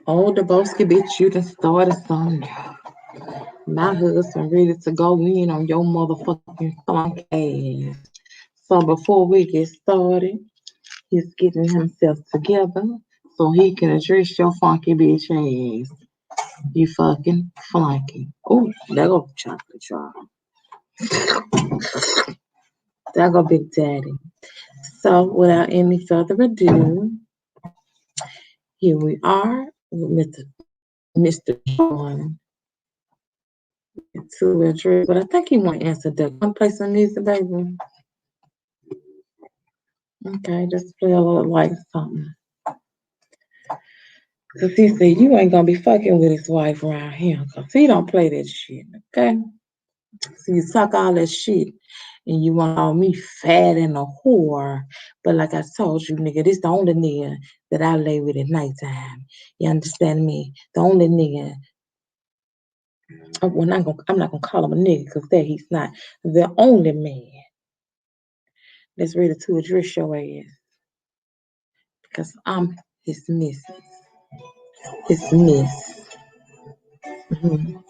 Oh, Deboski, bitch, you done started something. My husband ready to go in on your motherfucking funk ass. So before we get started, he's getting himself together so he can address your funky bitch ass. You fucking flunky. Oh, there go chocolate child. There go Big Daddy. So without any further ado, here we are with Mr. John to address, but I think he want to answer that. One play some music, baby. Okay, just play a little like something. Cause he said you ain't gonna be fucking with his wife around here, cause he don't play that shit. Okay, so you talk all that shit, and you want all me fat and a whore, but like I told you, nigga, this the only nigga that I lay with at nighttime. You understand me? The only nigga. I'm not gonna call him a nigga, cause that he's not. The only man that's ready to address your ass, cause I'm his missus, his miss. Mhm.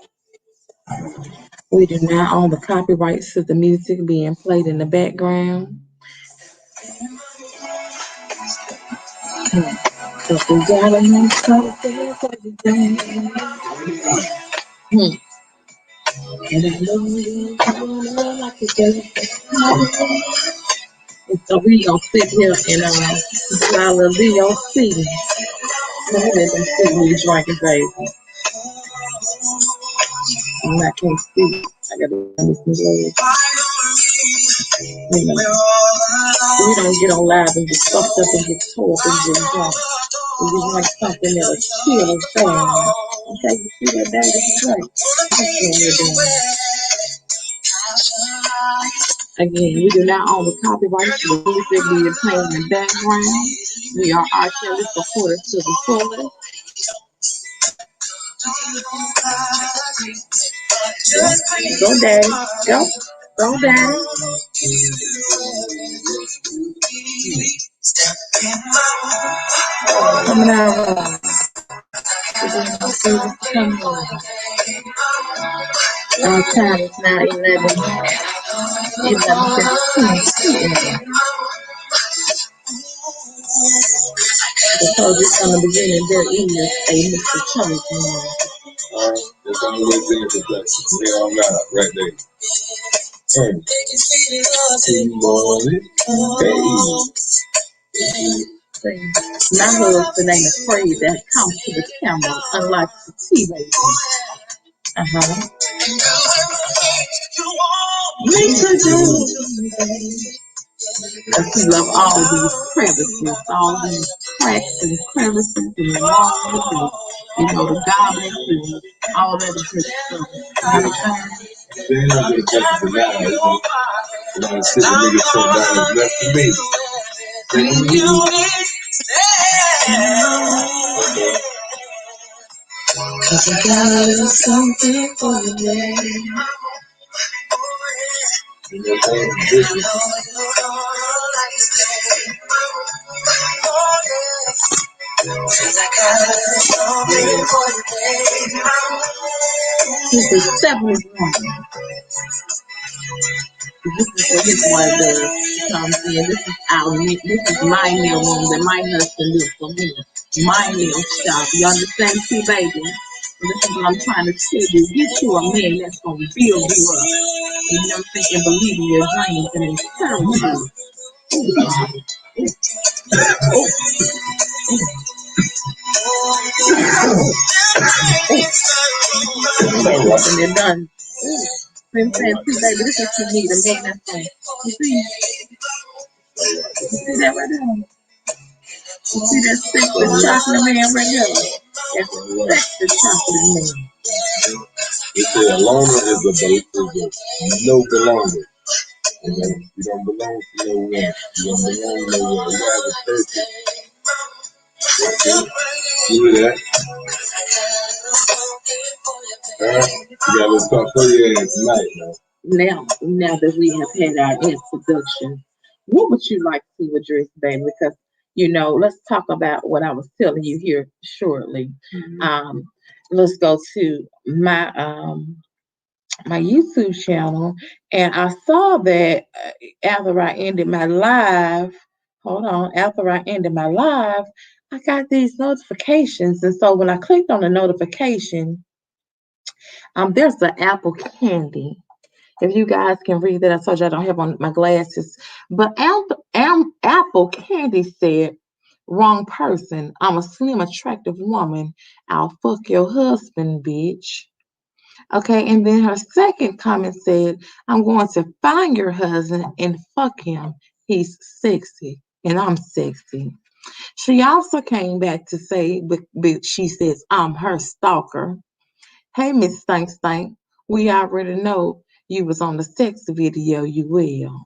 We do not own the copyrights to the music being played in the background. Cause we gotta make something every day. Hmm. And I know you wanna like it, girl. And so we gonna sit here and do our little DOC. So let them see me drinking, baby. And I can't see. I gotta miss my legs. You know, we don't get on live and get fucked up and get tore up and get drunk. We just like something that'll chill us down. Okay, you see that, Daddy? That's right. That's what we're doing. Again, we do not own the copyright to the music being played in the background. We are artfully supported to the fullest. Go, Daddy. Go. Go, Daddy. Coming out. Our time is now 11:15 p.m. I told you from the beginning there is a Mr. Chosen. Alright, that's the only thing in the place. Here on God, right there. Hey. My husband ain't afraid that comes to the camera, unlike the T-Baby. Me too. Because he love all these crevices, all these cracks and crevices and walls and, you know, the goblins and all that good stuff. You understand? They're not going to touch it now. They're going to sit the nigga so down and left to me. Cause I got something for you. You know what I'm saying? This is 71. This is what his wife does. Comes in. This is our this is my nail room that my husband lives for me. My nail shop. You understand, see, baby? And this is what I'm trying to tell you. Get you a man that's gonna build you up. You know what I'm saying? And believe in your dreams and encourage you. And they're done. I'm saying, see, baby, this is what you need. A man that's gonna, you see? You see that right there? You see that sexy chocolate man right there? That's sexy chocolate man. They say a loner is a no belonger. You don't belong to no one. You don't belong to no one. You have a purpose. Do that. You gotta talk for your ass tonight, man. Now that we have had our introduction, what would you like to address, baby? Because let's talk about what I was telling you here shortly. Mm-hmm. Um, let's go to my YouTube channel, and I saw that after I ended my live. Hold on, after I ended my live, I got these notifications, and so when I clicked on the notification, there's the Apple Candy. If you guys can read that, I told you I don't have on my glasses. But Apple Candy said, wrong person. I'm a slim, attractive woman. I'll fuck your husband, bitch. Okay, and then her second comment said, I'm going to find your husband and fuck him. He's sexy, and I'm sexy. She also came back to say, but she says, I'm her stalker. Hey, Miss Stank Stank, we already know you was on the sex video, you will.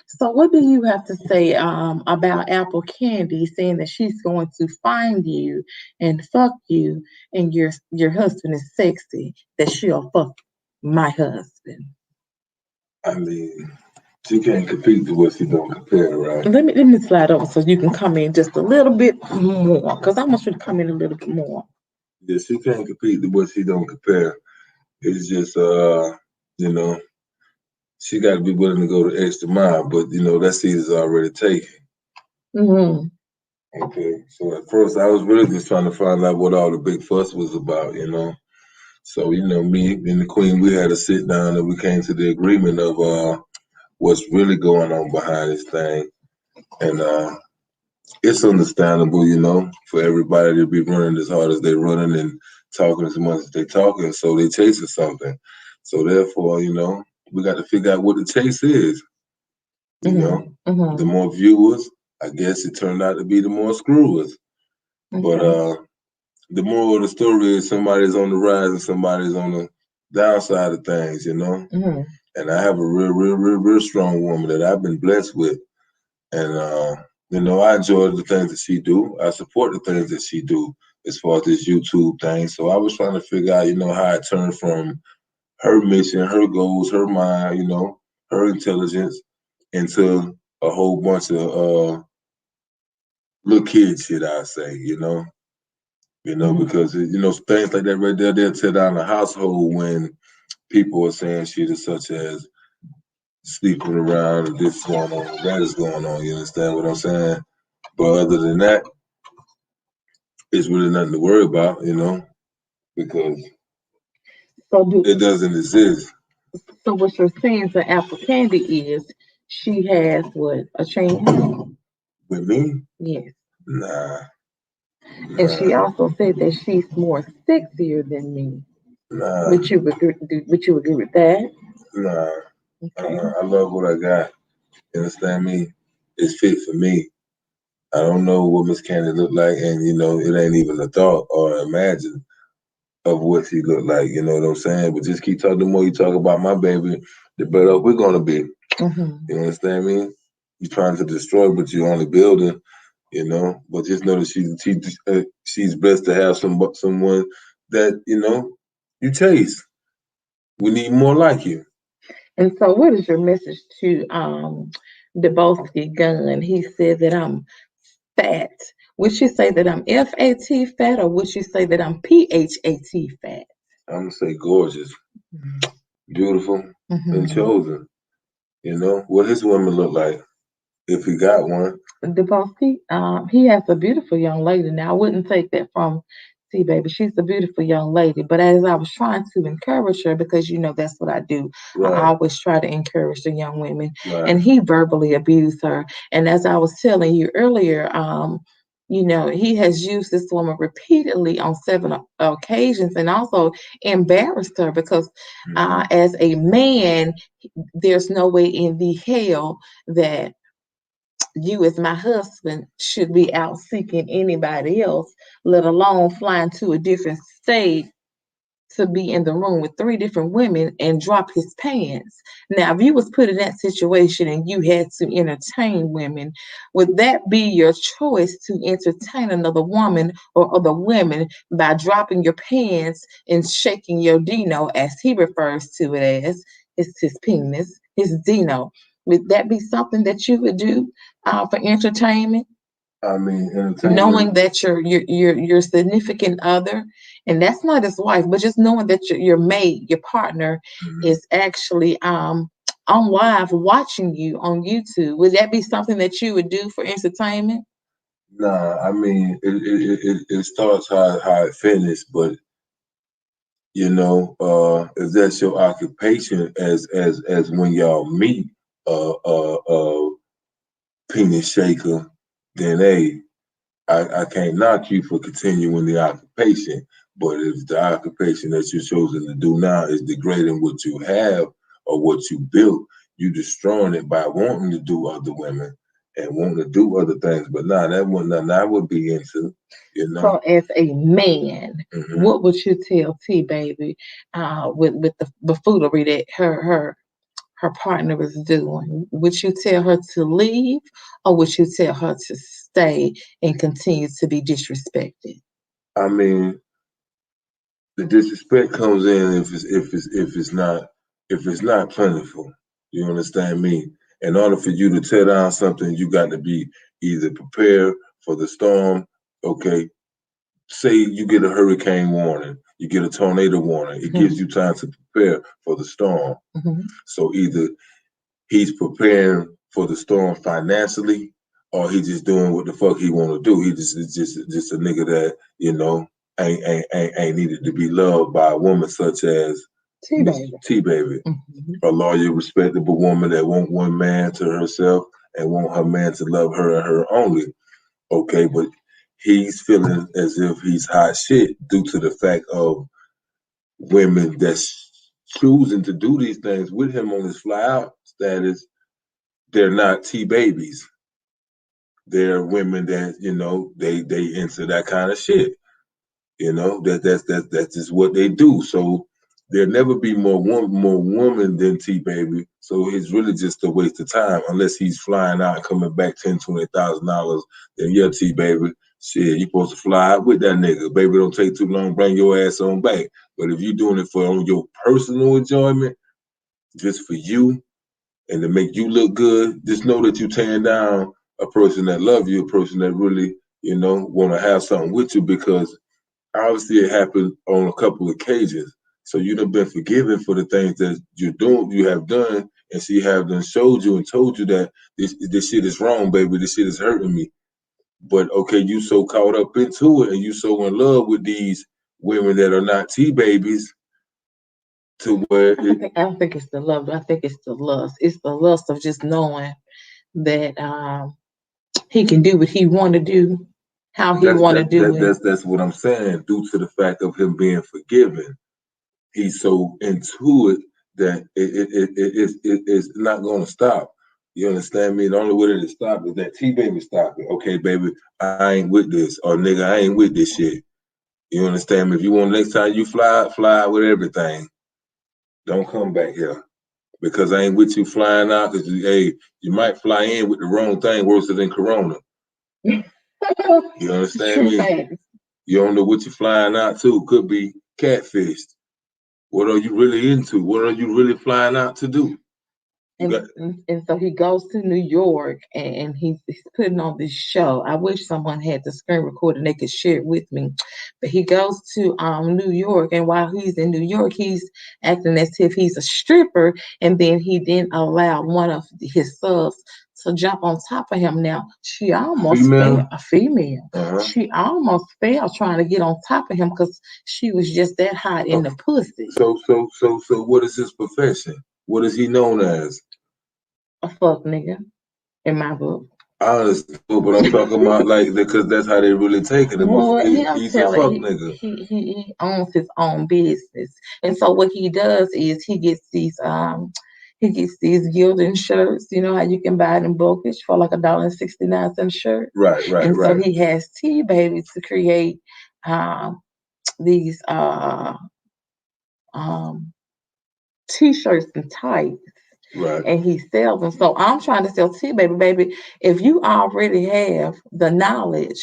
So what do you have to say about Apple Candy saying that she's going to find you and fuck you and your husband is sexy, that she'll fuck my husband? I mean, she can't compete to what she don't compare, right? Let me slide over so you can come in just a little bit more, because I want you to come in a little bit more. Yeah, she can't compete to what she don't compare. It's just you know, she got to be willing to go the extra mile. But that seat is already taken. Mm-hmm. Okay, so at first I was really just trying to find out what all the big fuss was about. So me and the queen, we had to sit down and we came to the agreement of what's really going on behind this thing, and it's understandable, for everybody to be running as hard as they're running and talking as much as they're talking, so they chasing something. So therefore, we got to figure out what the chase is. You know, Mm-hmm. the Mm-hmm. more viewers, I guess it turned out to be the more screwers. But Okay. the moral of the story is somebody's on the rise and somebody's on the downside of things. Mm-hmm. And I have a real, real, real, real strong woman that I've been blessed with. And I enjoy the things that she do. I support the things that she do as far as this YouTube thing. So I was trying to figure out, how it turned from her mission, her goals, her mind, her intelligence into a whole bunch of little kid shit, I say. Mm-hmm. Because things like that right there, they'll tear down the household when people are saying shit as such as sleeping around and this is going on, and that is going on. You understand what I'm saying? But other than that, it's really nothing to worry about, because So it doesn't exist. what you're saying to Apple Candy is she has what, a chance? With me, Yes. nah, And she nah, also said that she's more sexier than me. nah, Would you agree with that? nah. Okay. I love what I got. You understand me? It's fit for me. I don't know what Miss Candy look like, and it ain't even a thought or imagine of what she look like. You know what I'm saying? But just keep talking. The more you talk about my baby, the better off we're gonna be. Mm-hmm. You understand me? You're trying to destroy, but you're only building. But just know that she's blessed to have someone that you chase. We need more like you. And so, what is your message to Deboski Gun? He said that I'm fat. Would you say that I'm FAT fat, or would you say that I'm PHAT fat? I'm gonna say gorgeous, beautiful, and Mm-hmm. chosen. What his woman look like if he got one. Deboski, he has a beautiful young lady. Now, I wouldn't take that from see, baby. She's a beautiful young lady. But as I was trying to encourage her, because that's what I do, I Right, always try to encourage the young women. right. And he verbally abused her. And as I was telling you earlier, he has used this woman repeatedly on seven occasions and also embarrassed her because Mm-hmm. as a man, there's no way in the hell that you as my husband should be out seeking anybody else, let alone flying to a different state to be in the room with three different women and drop his pants. Now, if you was put in that situation and you had to entertain women, would that be your choice to entertain another woman or other women by dropping your pants and shaking your dino, as he refers to it as, his penis, his dino? Would that be something that you would do for entertainment? I mean, Knowing entertainment. that your significant other, and that's not his wife, but just knowing that your mate, your partner, Mhm. is actually on live watching you on YouTube. Would that be something that you would do for entertainment? Nah, I mean, it starts how it finishes, but if that's your occupation as when y'all meet, uh, penis shaker, then hey, I can't knock you for continuing the occupation. But if the occupation that you're choosing to do now is degrading what you have or what you built, you destroying it by wanting to do other women and wanting to do other things. But nah, that wasn't nothing I would be into, you know. So, as a man, Hmm. what would you tell T baby with the buffoonery that her partner was doing? Would you tell her to leave, or would you tell her to stay and continue to be disrespected? I mean, the disrespect comes in if it's not plentiful. You understand me? In order for you to tear down something, you got to be either prepared for the storm. Okay, say you get a hurricane warning, you get a tornado warning. It gives you time to prepare for the storm. Mhm. So either he's preparing for the storm financially, or he just doing what the fuck he want to do. He just is just a nigga that ain't needed to be loved by a woman such as T Miss baby. T Baby, Mhm. a loyal, respectable woman that want one man to herself and want her man to love her and her only. Okay, but he's feeling as if he's hot shit due to the fact of women that's choosing to do these things with him on his fly out status. They're not T babies. They're women that they into that kind of shit. That's just what they do. So there'll never be more woman than T baby. So it's really just a waste of time unless he's flying out and coming back $10,000, $20,000. Then yeah, T baby, shit, you supposed to fly out with that nigga. Baby, don't take too long. Bring your ass on back. But if you're doing it for on your personal enjoyment, just for you and to make you look good, just know that you're tearing down a person that love you, a person that really want to have something with you because obviously it happened on a couple of occasions. So you done been forgiven for the things that you have done, and she have done showed you and told you that this shit is wrong, baby. This shit is hurting me. But okay, you so caught up into it, and you so in love with these women that are not T babies, to where I don't think it's the love. I think it's the lust. It's the lust of just knowing that he can do what he want to do, how he that's want to that, do that it. that's what I'm saying. Due to the fact of him being forgiven, he's so into it that it's not going to stop. You understand me? The only way that it stop is that T baby stop it. Okay, baby, I ain't with this, or nigga, I ain't with this shit. You understand me? If you want next time you fly out with everything. Don't come back here because I ain't with you flying out. Because hey, you might fly in with the wrong thing, worse than Corona. You understand True me? facts. You don't know what you're flying out to. Could be catfished. What are you really into? What are you really flying out to do? You got And so he goes to New York and he's putting on this show. I wish someone had the screen record and they could share it with me. But he goes to New York, and while he's in New York, he's acting as if he's a stripper, and then he didn't allow one of his subs to jump on top of him. Now she almost fell, female. a female. Uh-huh. She almost fell trying to get on top of him because she was just that hot in the Okay. pussy. So what is his profession? What is he known as? A fuck nigga in my book. I understand, but I'm talking about like because that's how they really take it. Well, him He's a telling fuck nigga. he owns his own business, and so what he does is he gets these gilded shirts. You know how you can buy them bulkish for like $1.69 shirt, Right, right, and so right, he has T Baby to create these um t-shirts and tights, right. and he sells them. So I'm trying to sell T baby, baby. If you already have the knowledge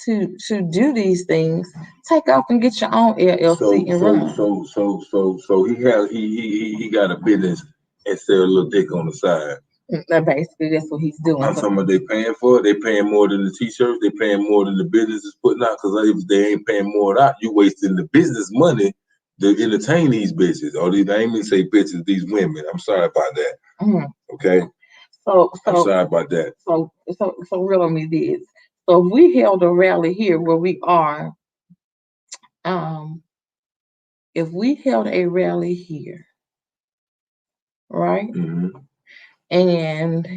to do these things, take off and get your own LLC So and so run. so so so so he has he got a business and sell a little dick on the side. Basically, that's what he's doing. I'm talking about they paying for it. They paying more than the t-shirts. They paying more than the business is putting out. Because if they ain't paying more out, you wasting the business money to entertain these bitches. Or these, I ain't even say bitches, these women. I'm sorry about that. Okay. So I'm sorry about that. So real on me this. So if we held a rally here where we are, if we held a rally here, right? And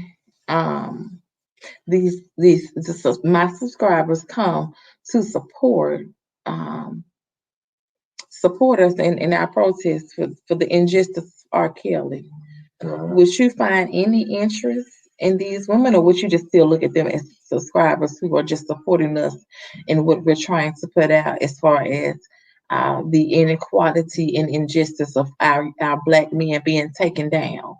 my subscribers come to support us in our protest for the injustice of R. Kelly. Would you find any interest in these women, or would you just still look at them as subscribers who are just supporting us in what we're trying to put out as far as the inequality and injustice of our black men being taken down?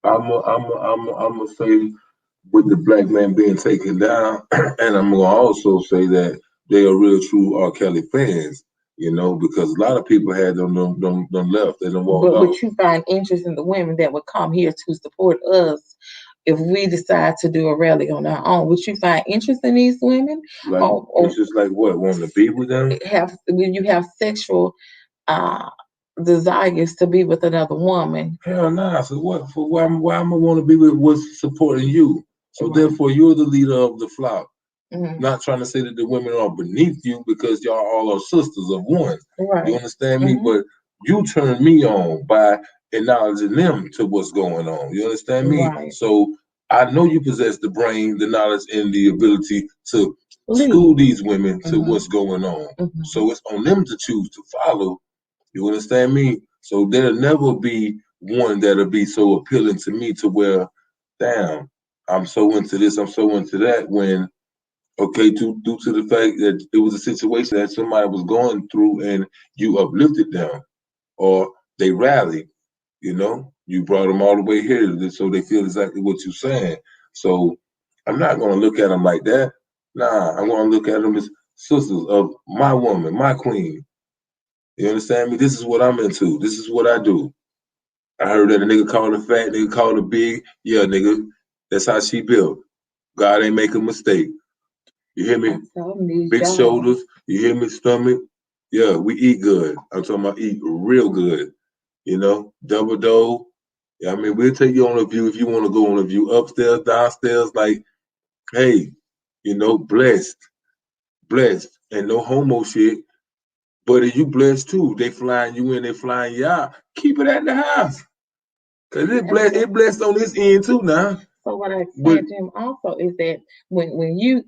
I'm gonna say with the black man being taken down, and I'm gonna also say that they are real true R. Kelly fans. You know, because a lot of people had them left. They don't walk out. But would you find interest in the women that would come here to support us if we decide to do a rally on our own? Would you find interest in these women? Like interest, like what? Wanting to be with them? When you have sexual desires to be with another woman? Hell nah. So what? For why am I want to be with what's supporting you? So therefore, you're the leader of the flock. Not trying to say that the women are beneath you, because y'all all are sisters of one. Right. You understand me? But you turn me on by acknowledging them to what's going on. You understand me? Right. So I know you possess the brain, the knowledge, and the ability to school these women to what's going on. So it's on them to choose to follow. You understand me? So there'll never be one that'll be so appealing to me to where, damn, I'm so into this, I'm so into that, when okay, due to the fact that it was a situation that somebody was going through and you uplifted them or they rallied, you know, you brought them all the way here so they feel exactly what you're saying. So I'm not going to look at them like that. Nah, I'm going to look at them as sisters of my woman, my queen. You understand me? This is what I'm into. This is what I do. I heard that a nigga called her fat, nigga called her big. Yeah, nigga, that's how she built. God ain't make a mistake. You hear me? Big shoulders. You hear me? Stomach. Yeah, we eat good. I'm talking about eat real good. You know, double dough. Yeah, I mean, we'll take you on a view if you want to go on a view, upstairs, downstairs. Like, hey, you know, blessed, and no homo shit. But if you blessed too, they flying you in, they flying you out. Keep it at the house, cause it blessed on this end too now. So what I explained to him also is that when you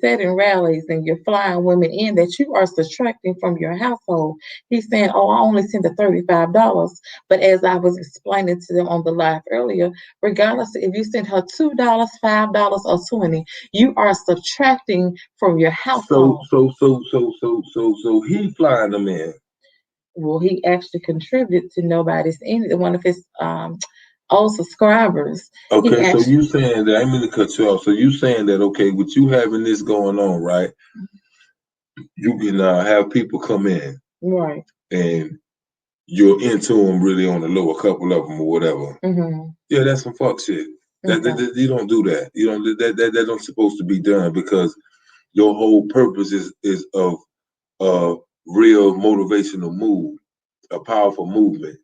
set in rallies and you're flying women in, that you are subtracting from your household. He's saying, "Oh, I only sent the $35," but as I was explaining to them on the live earlier, regardless if you send her $2, $5, or $20, you are subtracting from your household. So he flying them in. Well, he actually contributed to nobody's end. One of his all subscribers. Okay, so you saying that, I mean to cut you off. So you saying that, okay, with you having this going on, right? You can have people come in, right, and you're into them really on the low, a couple of them or whatever. Yeah, that's some fuck shit. That you don't do that. You don't that don't supposed to be done, because your whole purpose is of a real motivational move, a powerful movement.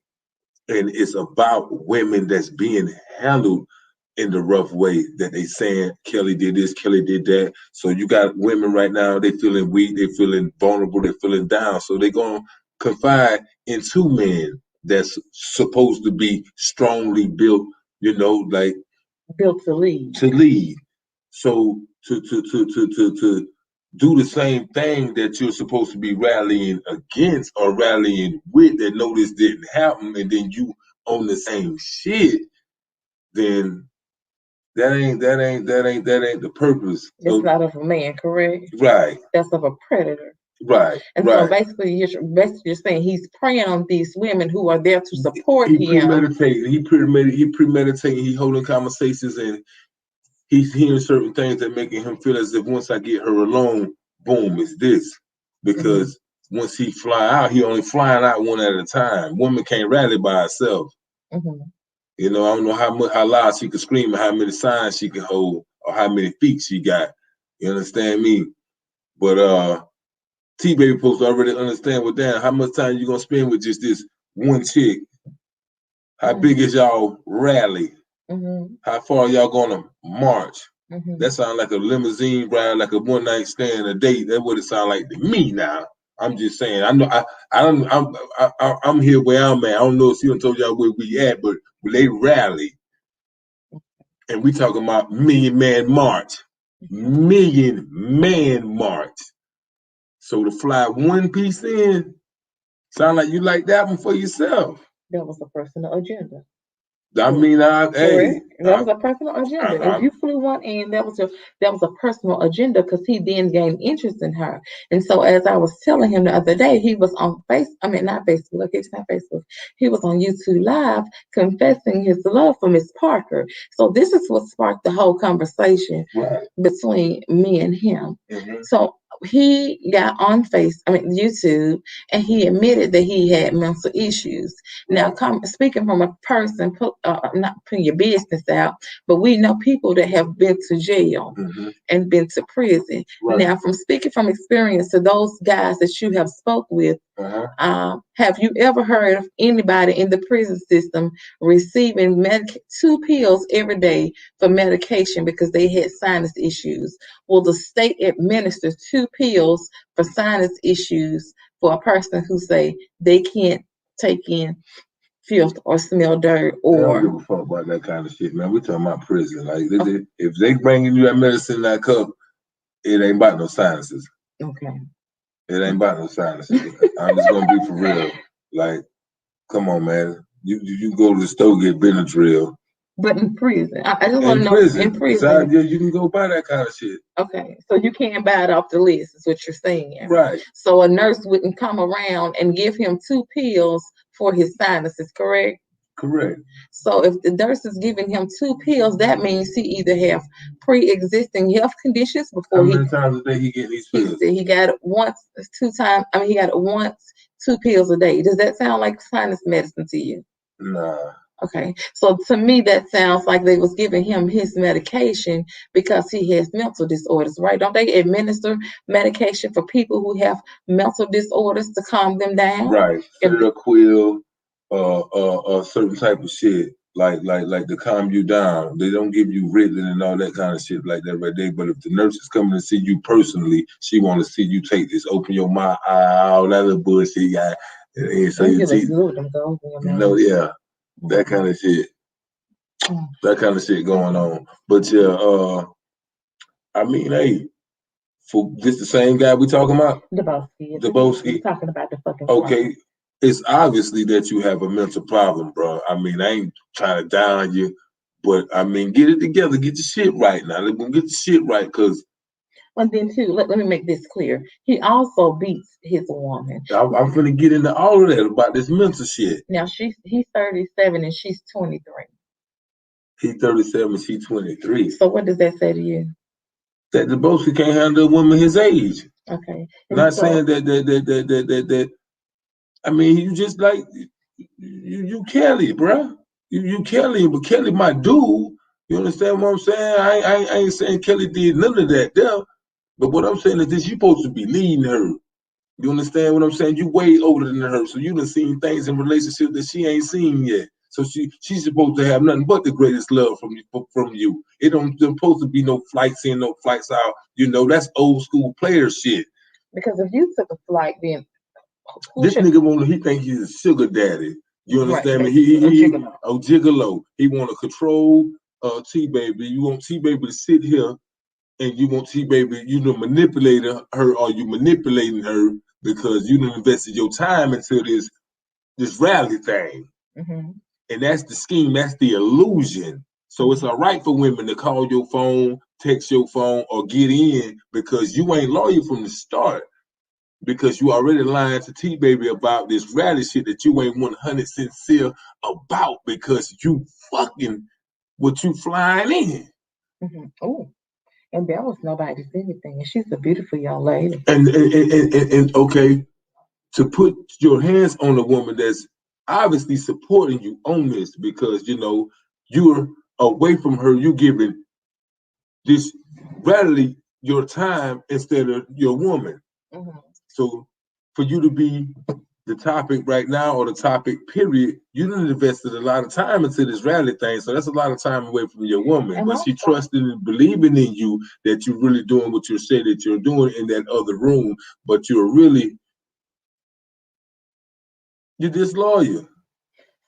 And it's about women that's being handled in the rough way that they saying Kelly did this, Kelly did that. So you got women right now, they feeling weak, they feeling vulnerable, they feeling down. So they're gonna confide in two men that's supposed to be strongly built, you know, like built to lead. To lead. So to do the same thing that you're supposed to be rallying against or rallying with, and know this didn't happen, and then you on the same shit, then that ain't the purpose. It's not of a man, correct? Right. That's of a predator. Right. And so basically you're saying he's preying on these women who are there to support him. He premeditating, he holding conversations, and he's hearing certain things that making him feel as if once I get her alone, boom, it's this. Because once he fly out, he only flying out one at a time. Woman can't rally by herself. You know, I don't know how loud she could scream and how many signs she can hold or how many feet she got. You understand me? But T-Baby supposed to already understand with damn how much time you gonna spend with just this one chick. How big is y'all rally? How far y'all gonna march? That sounds like a limousine ride, like a one night stand, a date. That's what it sounds like to me now. I'm just saying. I know. I'm here where I'm at. I don't know if she done told y'all where we at, but they rally, and we talking about Million Man March. So to fly one piece in, sound like you like that one for yourself. That was a personal agenda. I mean, that was a personal agenda. If you flew one in, that was a personal agenda because he then gained interest in her. And so, as I was telling him the other day, he was on not Facebook. Okay, it's not Facebook. He was on YouTube Live confessing his love for Miss Parker. So this is what sparked the whole conversation between me and him. So he got on YouTube, and he admitted that he had mental issues. Now, speaking from a person, not putting your business out, but we know people that have been to jail and been to prison. Now, from speaking from experience to those guys that you have spoke with, have you ever heard of anybody in the prison system receiving 2 pills every day for medication because they had sinus issues? Will the state administer 2 pills for sinus issues for a person who say they can't take in filth or smell dirt? Or I don't give a fuck about that kind of shit, man. We talking about prison. Like if they bringing you that medicine in that cup, it ain't about no sinuses. Okay. It ain't about no sinuses. I'm just gonna be for real. Like, come on, man. You go to the store get Benadryl. But in prison, I just want to know. In prison, you can go buy that kind of shit. Okay, so you can't buy it off the list, is what you're saying. Right. So a nurse wouldn't come around and give him 2 pills for his sinuses, correct? Correct. So if the nurse is giving him 2 pills, that means he either have pre-existing health conditions before. How many times a day he get these pills? He got it once, 2 times. He got it once, 2 pills a day. Does that sound like sinus medicine to you? Nah. Okay, so to me that sounds like they was giving him his medication because he has mental disorders, right? Don't they administer medication for people who have mental disorders to calm them down? Right, Seroquel, certain type of shit, like to calm you down. They don't give you Ritalin and all that kind of shit like that right there. But if the nurse is coming to see you personally, she want to see you take this, open your mouth, all that little bullshit, guy. And so you teeth. No, yeah. That kind of shit. That kind of shit going on. But yeah, I mean, hey, for this the same guy we talking about? Deboski. Talking about the fucking okay. It's obviously that you have a mental problem, bro. I mean, I ain't trying to down you, but I mean, get it together, get your shit right now. Let's get your shit right, cause. And then too, let me make this clear. He also beats his woman. I'm gonna get into all of that about this mental shit. Now he's 37 and she's 23. He's 37, she's 23. So what does that say to you? That Deboski can't handle a woman his age. Okay. Not saying that. I mean, you just like you Kelly, bro. You Kelly, but Kelly my dude. You understand what I'm saying? I ain't saying Kelly did none of that there. But what I'm saying is this: you supposed to be leading her. You understand what I'm saying? You way older than her, so you done seen things in relationships that she ain't seen yet. So she's supposed to have nothing but the greatest love from you. It don't supposed to be no flights in, no flights out. You know, that's old school player shit. Because if you took a flight, then this nigga he think he's a sugar daddy. You understand me? He gigolo. He want to control T-Baby. You want T-Baby to sit here, and you want T-Baby, you know, manipulate her, or you manipulating her because you done invested your time into this rally thing. And that's the scheme, that's the illusion. So it's all right for women to call your phone, text your phone, or get in because you ain't loyal from the start. Because you already lying to T-Baby about this rally shit that you ain't 100 sincere about because you fucking what you flying in. Oh, and that was nobody's anything. And she's a beautiful young lady. And okay, to put your hands on a woman that's obviously supporting you on this because you know you're away from her. You giving this readily your time instead of your woman. So for you to be the topic right now or the topic period, you done invested a lot of time into this rally thing. So that's a lot of time away from your woman. But she trusting and believing in you that you're really doing what you say that you're doing in that other room, but you're disloyal.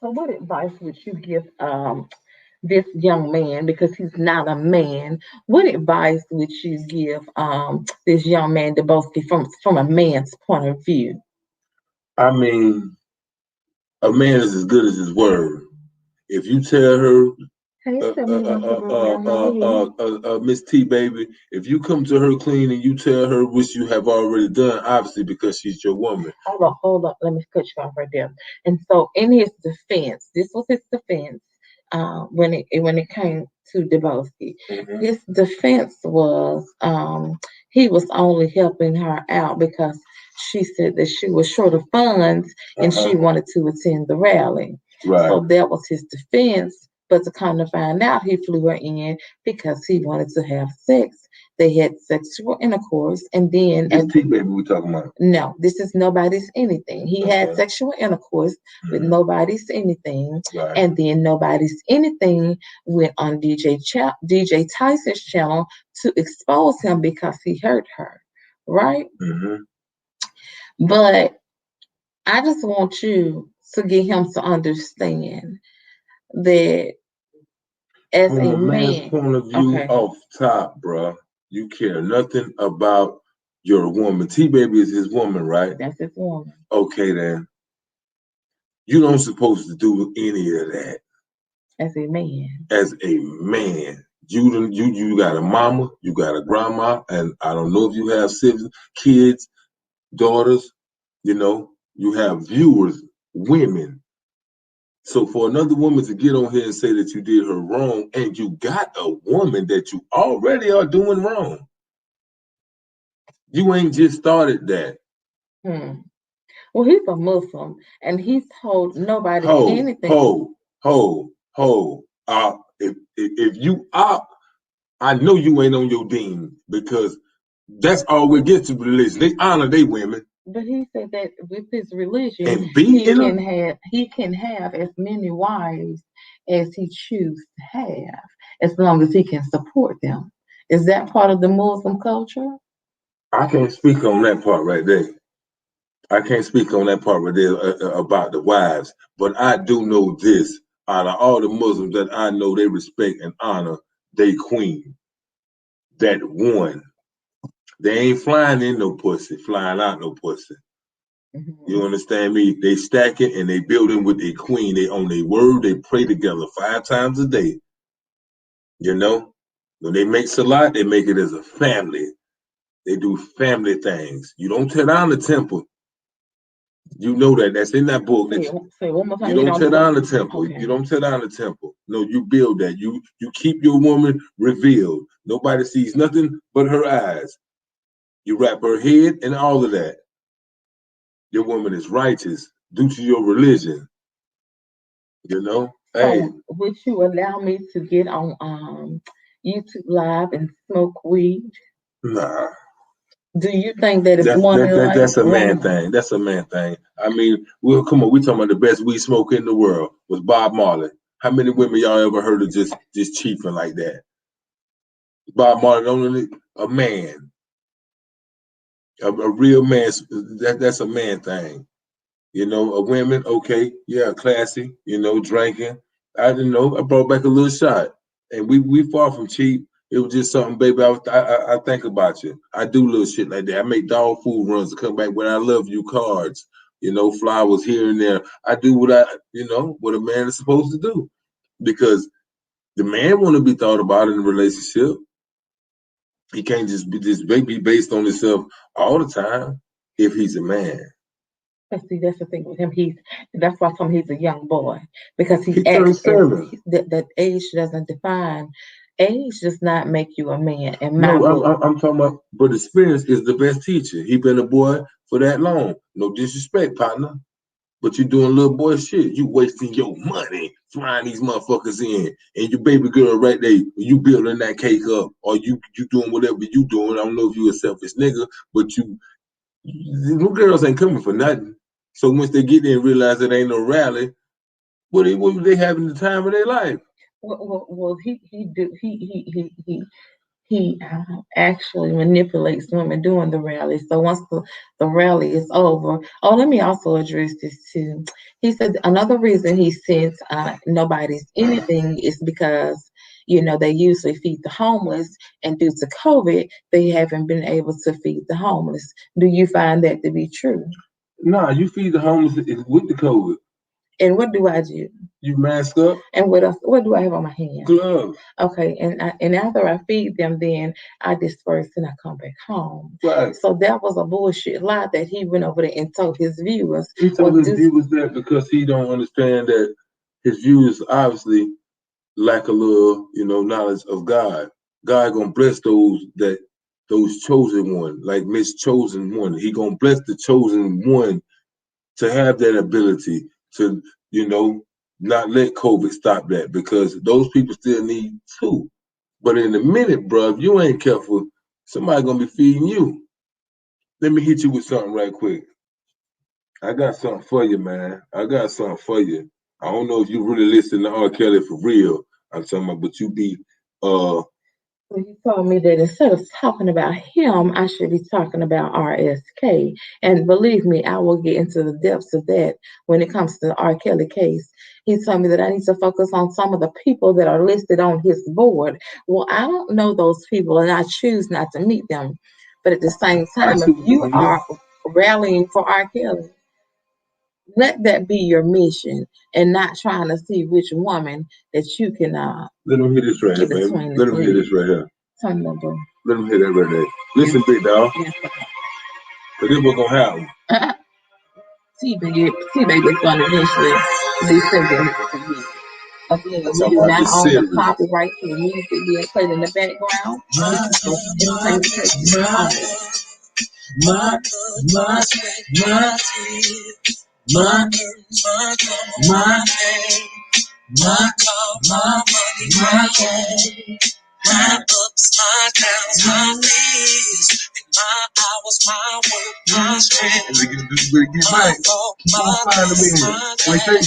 So what advice would you give this young man, because he's not a man? What advice would you give this young man, Deboski, from a man's point of view? I mean, a man is as good as his word. If you tell her, Miss T baby, if you come to her clean and you tell her which you have already done, obviously because she's your woman. Hold on. Let me cut you off right there. And so, in his defense, this was his defense when it came to Deboski. His defense was he was only helping her out because she said that she was short of funds and she wanted to attend the rally. Right. So that was his defense. But to come to find out, he flew her in because he wanted to have sex. They had sexual intercourse, and then this T baby we talking about. No, this is nobody's anything. He had sexual intercourse with nobody's anything, and then nobody's anything went on DJ Tyson's channel to expose him because he hurt her, right? But I just want you to get him to understand that as from a man's point of view, off top, bruh, you care nothing about your woman. T baby is his woman, right? That's his woman. Okay, then. You don't supposed to do any of that. As a man. As a man. You got a mama, you got a grandma, and I don't know if you have siblings, kids, daughters, you know, you have viewers, women. So for another woman to get on here and say that you did her wrong, and you got a woman that you already are doing wrong. You ain't just started that. Well, he's a Muslim, and he's told nobody anything. If you are, I know you ain't on your deen because that's all we get to religion. They honor their women. But he said that with his religion, he can have as many wives as he chooses to have, as long as he can support them. Is that part of the Muslim culture? I can't speak on that part right there. I can't speak on that part right there about the wives, but I do know this. Out of all the Muslims that I know, they respect and honor their queen. That one. They ain't flying in no pussy, flying out no pussy. You understand me? They stack it and they building with a queen. They own their word. They pray together 5 times a day. You know? When they make salat, they make it as a family. They do family things. You don't tear down the temple. You know that. That's in that book. Say one more time. You don't tear down the temple. Okay. You don't tear down the temple. No, you build that. You keep your woman revealed. Nobody sees nothing but her eyes. You wrap her head and all of that. Your woman is righteous due to your religion. You know? Hey. So would you allow me to get on YouTube Live and smoke weed? Nah. Do you think that that's a man thing? That's a man thing. I mean, come on, we talking about the best weed smoker in the world was Bob Marley. How many women y'all ever heard of just chiefing like that? Bob Marley, only a man. A real man, that's a man thing. You know, a women, okay, yeah, classy, you know, drinking. I didn't know. I brought back a little shot. And we far from cheap. It was just something, baby. I think about you. I do little shit like that. I make dog food runs to come back when I love you cards. You know, flowers here and there. I do what what a man is supposed to do. Because the man want to be thought about in a relationship. He can't just be based on himself all the time if he's a man. See, that's the thing with him. That's why I told him he's a young boy, because he acts that age doesn't define. Age does not make you a man. And I'm talking about, but experience is the best teacher. He been a boy for that long. No disrespect, partner. but you doing little boy shit. You wasting your money flying these motherfuckers in, and your baby girl right there, you building that cake up, or you doing whatever you doing. I don't know if you a selfish nigga, but them girls ain't coming for nothing. So once they get there and realize it ain't no rally, what they having the time of their life? Well, he actually manipulates women during the rally. So once the rally is over, oh, let me also address this too. He said another reason he sent nobody's anything is because they usually feed the homeless, and due to COVID, they haven't been able to feed the homeless. Do you find that to be true? Nah, you feed the homeless with the COVID. And what do I do? You mask up. And what else? What do I have on my hands? Gloves. Okay, and after I feed them, then I disperse and I come back home. Right. So that was a bullshit lie that he went over there and told his viewers. He told his viewers that because he don't understand that his viewers obviously lack a little, knowledge of God. God gonna bless those chosen one, like Miss Chosen One. He gonna bless the chosen one to have that ability to, not let COVID stop that, because those people still need too. But in a minute, bro, if you ain't careful, somebody gonna be feeding you. Let me hit you with something right quick. I got something for you, man. I got something for you. I don't know if you really listen to R. Kelly for real. I'm talking about, but you be He told me that instead of talking about him, I should be talking about RSK. And believe me, I will get into the depths of that when it comes to the R. Kelly case. He told me that I need to focus on some of the people that are listed on his board. Well, I don't know those people, and I choose not to meet them. But at the same time, if you are rallying for R. Kelly, let that be your mission, and not trying to see which woman that you can let them hear this right here, baby. Let them hear this right here. Turn them over. Let them hear that right there. Listen, big dog. Yes, but this what's gonna happen. T-Baby is gonna eventually be singing it for you. Again, we do not own the copyright to the music being played in the background. My car, my money, my home, my ups, my downs, my fears, and my hours, my work, my strength, my fault, my loss, my time.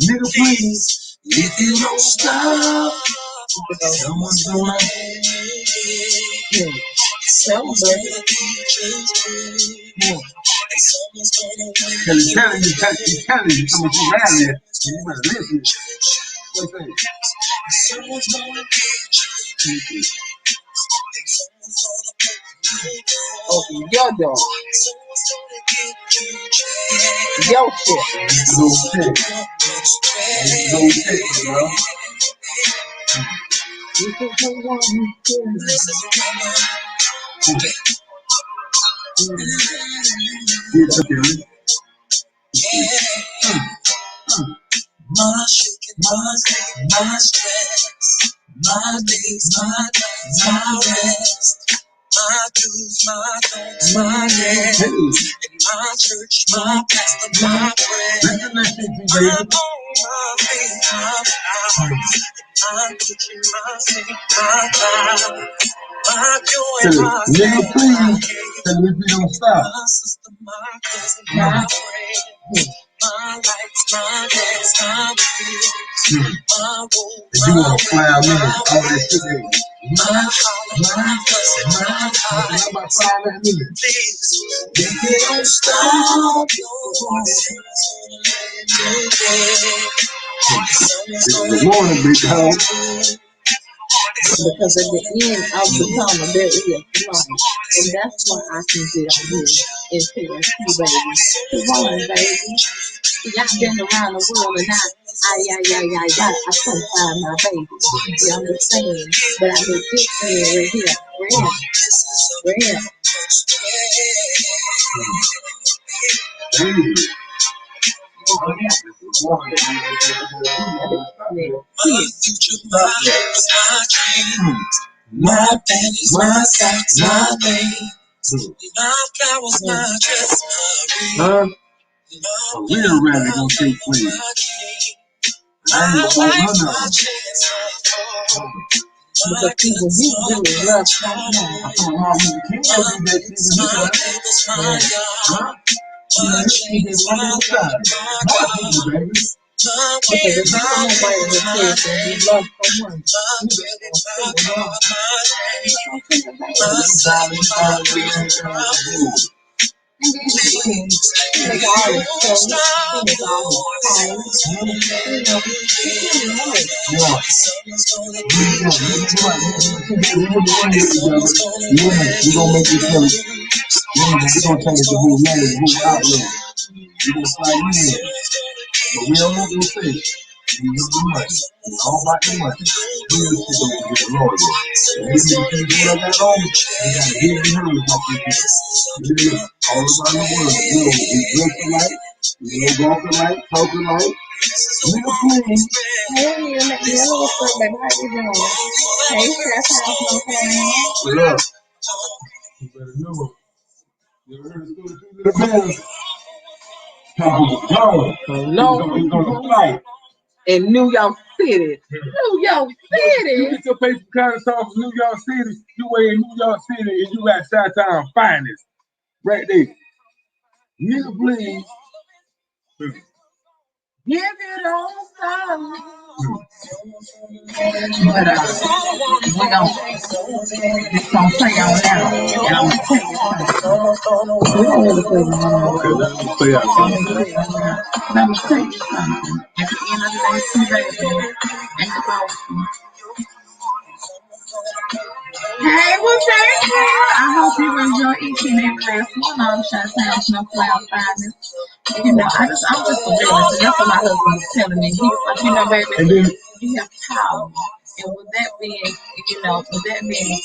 Nigga, please, if you don't stop, someone's gonna someone's gonna and someone's gonna win. He's telling you, someone's gonna rally it. You better listen. Someone's gonna get you. Open your door. Someone's gonna get you. Your shit. No shit. No shit, bro. This is the one. This is the one. My shaking, my stress, my days, my nights, my rest, my do's, my don'ts, my yes, and my church, my pastor, my friend, I'm on my feet, my vows, I'm preaching my faith, my vow, my joy, my nigga, please, tell me if you don't stop. my sister, my cousin, my friend, my lights, my gas, my bills, my road, and you wanna fly out in all that shit. my holler, my fuss, my high. About 5 minutes. Please, if you don't stop your voice, Good morning, big dog. Because at the end of the tunnel, there is light. And that's why I can get on here and tell you, baby, come on, baby. See, I've been around the world and I couldn't find my baby. You understand? But I did this thing right here. Red. My future, my hopes, my dreams, my panties, my socks, my veins, my flowers, my dress, my ring. A real rally gonna take place. I ain't gonna hold none of them. Because he really loves right now. I told Mom we can't go do that season because he did one at a time. Not me, baby. Because if you don't know why it is, and you love someone, you We're gonna make this place. We're gonna change the whole name, the whole outlook. We're gonna slide in. But we don't want to say it. We need the money. It's all about the money. Real shit don't get the Lord with. And we need to see what I got on. We got to hear and hear like this. All around the world. We dress alike. Walk alike, talk alike. Real clean. Hey, what's up, baby? How you doing? Hey, Chef House, no pain. What up? You better know it. You ever heard the story of the Bears? No, he's on the flight. In New York City. New York City? You get your paper kind of song from New York City, you way in New York City and you got Chi-Town finest. Right there. Nigga, please. If you don't stop. But we don't play on now. And I'm gonna tell you something. We don't really play on now. Okay, let me play out something. Let me tell you something. At the end of the day, T-Baby and Deboski. Hey, what's happening? I hope you enjoy each and every last one of them. Chi-Town Snowflower Finest. I'm just a realist. That's what my husband was telling me. He was like, baby, you have power. And with that being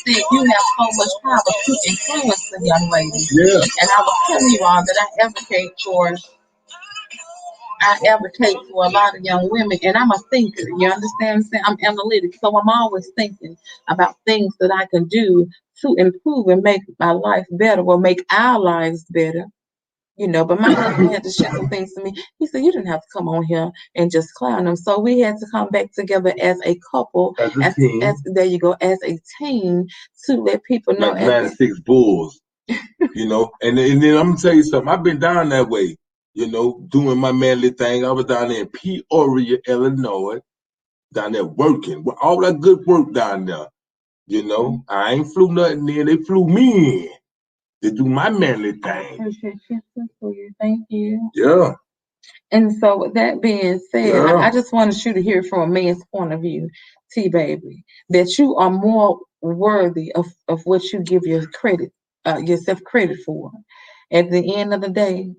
said, you have so much power to influence the young ladies. Yeah. And I was telling you all that I advocate for a lot of young women, and I'm a thinker. You understand what I'm saying? I'm analytic, so I'm always thinking about things that I can do to improve and make my life better, or make our lives better. But my husband had to share some things to me. He said, you didn't have to come on here and just clown them. So we had to come back together as a couple, as a team. There you go, as a team, to let people know. Like 96 Bulls, And then I'm going to tell you something. I've been down that way, doing my manly thing. I was down there in Peoria, Illinois, down there working. With all that good work down there, I ain't flew nothing in. They flew me in. To do my manly thing. I appreciate you. Thank you. Yeah. And so with that being said, I just wanted you to hear from a man's point of view, T-Baby, that you are more worthy of what you give yourself credit for. At the end of the day,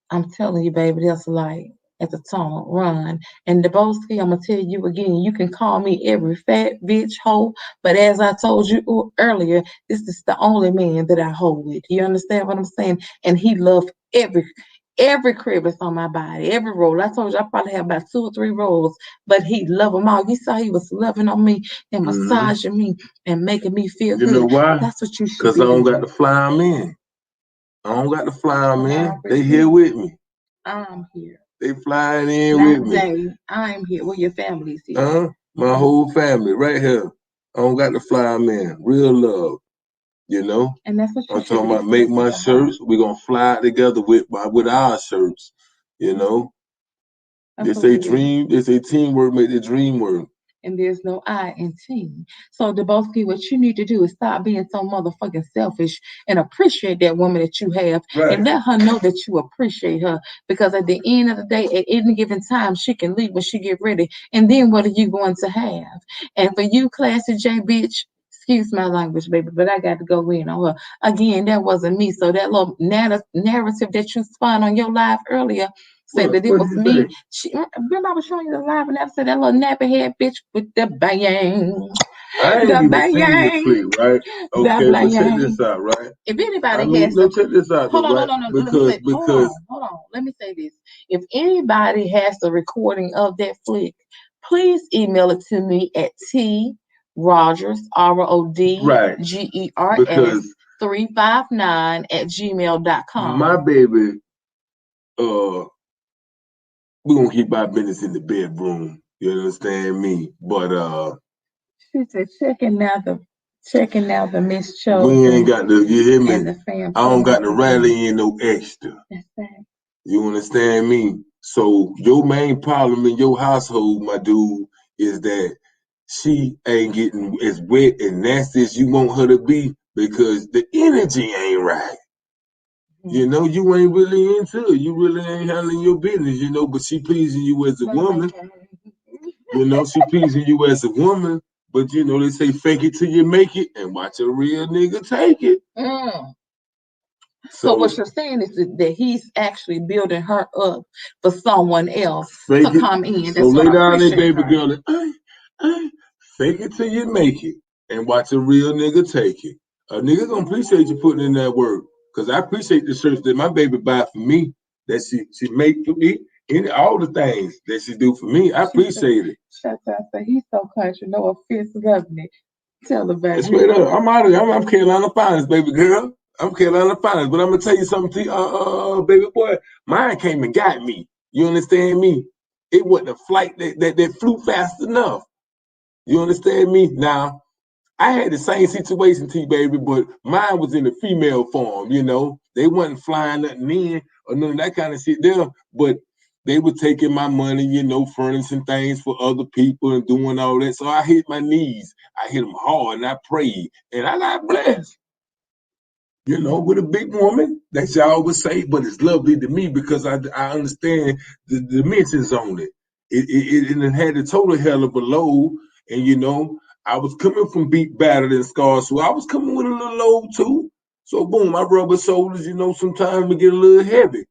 I'm telling you, baby, there's light at the tunnel. Run. And Deboski, I'm going to tell you again, you can call me every fat bitch hoe, but as I told you earlier, this is the only man that I hold with. You understand what I'm saying? And he loved every crevice on my body, every roll. I told you I probably have about 2 or 3 rolls, but he loved them all. You saw he was loving on me and massaging me and making me feel good. You know why? That's what you should be. Because I don't got to fly them in. They here with me. I'm here. They flying in with me. I'm here. Well, your family's here. My whole family right here. I don't got to fly them in. Real love. And that's what I'm talking about. Make my shirts. We're gonna fly together with our shirts. They say teamwork make the dream work. And there's no I in team. So Deboski, what you need to do is stop being so motherfucking selfish and appreciate that woman that you have, and let her know that you appreciate her. Because at the end of the day, at any given time, she can leave when she get ready. And then what are you going to have? And for you, Classy J bitch, excuse my language, baby, but I got to go in on her. Again, that wasn't me. So that little narrative that you spun on your live earlier, said that it was me. Remember I was showing you the live, and I said that little nappy head bitch with the bang. I ain't even seen the clip, right? Okay, but check this out, right? If anybody check this out, hold on. Let me say this. If anybody has the recording of that flick, please email it to me at Rodgers, RODGERS 359 @gmail.com. My baby we're gonna keep our business in the bedroom. You understand me? But she said, checking out the Miss we Chosen ain't got to, you hear and me? the fam. I don't got to rally in no extra. That's that. You understand me? So your main problem in your household, my dude, is that she ain't getting as wet and nasty as you want her to be because the energy ain't right. You know, you ain't really into it. You really ain't handling your business, you know, but she pleasing you as a woman. You know, she pleasing you as a woman, but you know, they say fake it till you make it and watch a real nigga take it. So what you're saying is that he's actually building her up for someone else to come in. So lay down there, baby girl, and fake it till you make it and watch a real nigga take it. A nigga gonna appreciate you putting in that work. Cause I appreciate the shirts that my baby buy for me, that she make for me, and all the things that she do for me. I appreciate it. Shut up, he's so country, no offense, loving it. Tell the baby. Straight up, I'm out of here. I'm Carolina Finest, baby girl. I'm Carolina Finest, but I'm gonna tell you something, baby boy. Mine came and got me. You understand me? It wasn't a flight that flew fast enough. You understand me? Now, I had the same situation, T baby, but mine was in the female form, you know. They wasn't flying nothing in or none of that kind of shit there, but they were taking my money, you know, furnishing things for other people and doing all that. So I hit my knees. I hit them hard and I prayed and I got blessed. You know, with a big woman, that y'all would say, but it's lovely to me because I understand the dimensions on it. It had a total hell of a load, and you know, I was coming from beat battered and scarred, so I was coming with a little load too. So boom, my rubber shoulders, you know, sometimes we get a little heavy.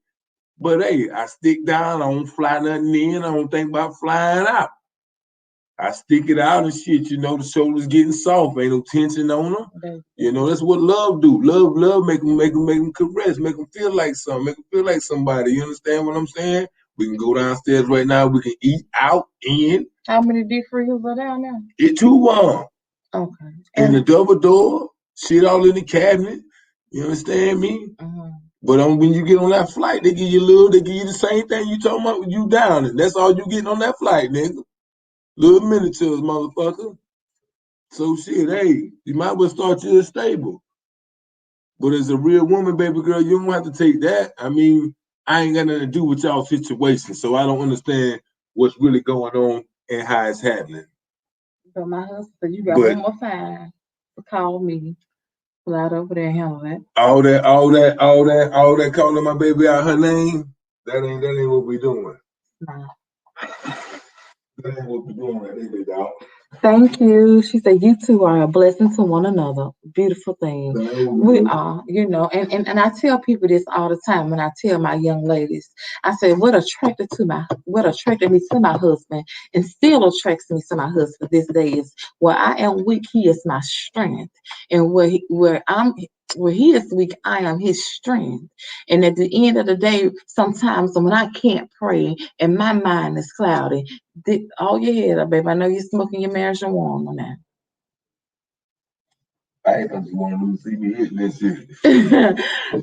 But hey, I stick down, I don't fly nothing in, I don't think about flying out. I stick it out and shit, you know, the shoulders getting soft, ain't no tension on them. You know, that's what love do. Love make them caress, make them feel like something, make them feel like somebody. You understand what I'm saying? We can go downstairs right now, we can eat out in. How many deep freezers are down there? It too warm. Okay. And the double door, shit all in the cabinet. You understand me? But when you get on that flight, they give you the same thing you talking about when you down, and that's all you getting on that flight, nigga. Little miniatures, motherfucker. So shit, hey, you might well start you a stable. But as a real woman, baby girl, you don't have to take that. I mean, I ain't got nothing to do with y'all situation, so I don't understand what's really going on and how it's happening. But my husband said, you got one more time to call me. Flat over there, handle that. All that calling my baby out her name, that ain't what we doing. Nah. That ain't what we doing right there, dog. Thank you. She said, you two are a blessing to one another. Beautiful thing. We are, you know, and I tell people this all the time when I tell my young ladies. I say, what attracted me to my husband and still attracts me to my husband this day is where I am weak, he is my strength. And where he is weak, I am his strength. And at the end of the day, sometimes when I can't pray and my mind is cloudy, hold your head up, babe. I know you're smoking your marijuana now. I ain't just want to see me hitting this shit.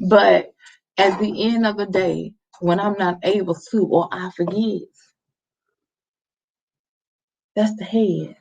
But at the end of the day, when I'm not able to or I forget, that's the head.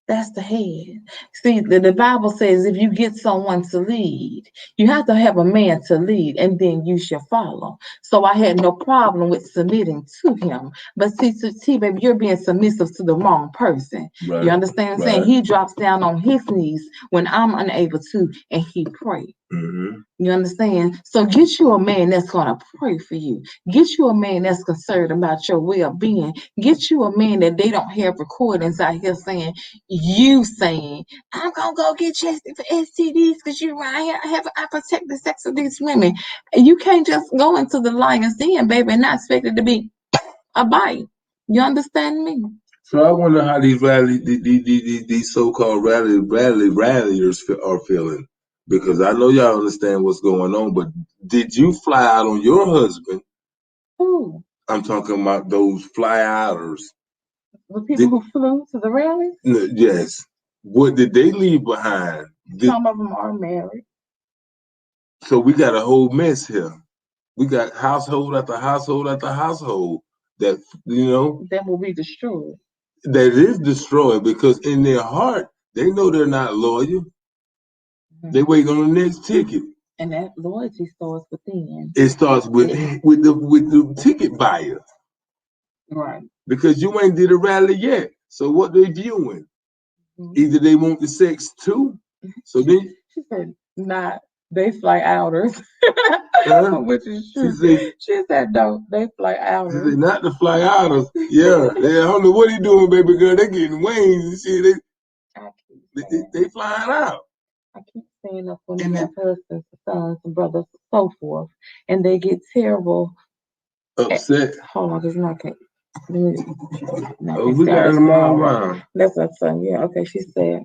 That's the head. See, the Bible says if you get someone to lead, you have to have a man to lead, and then you shall follow. So I had no problem with submitting to him. But see, baby, you're being submissive to the wrong person. Right. You understand what I'm saying? He drops down on his knees when I'm unable to, and he prays. Mm-hmm. You understand? So get you a man that's going to pray for you. Get you a man that's concerned about your well-being. Get you a man that they don't have recordings out here saying, I'm going to go get tested for STDs because you're right. I protect the sex of these women. You can't just go into the lion's den, baby, and not expect it to be a bite. You understand me? So I wonder how these so-called ralliers are feeling. Because I know y'all understand what's going on, but did you fly out on your husband? Who? I'm talking about those fly-outers. The people who flew to the rallies? Yes. What did they leave behind? Some of them are married. So we got a whole mess here. We got household after household after household that that will be destroyed. That is destroyed because in their heart they know they're not loyal. They wait on the next ticket. And that loyalty starts within. It starts with the ticket buyer. Right. Because you ain't did a rally yet. So what they viewing? Either they want the sex too. So then she said, not they fly outers. Which is true. She said, no, they fly outers. She said, not the fly outers. Yeah. I don't know what he doing, baby girl. They getting wings and shit. They flying out. I keep saying up when they have husbands, sons, and brothers, and so forth, and they get terrible upset. Hold on, because you're not. We got them all around. That's what I'm saying. Yeah, okay. She said,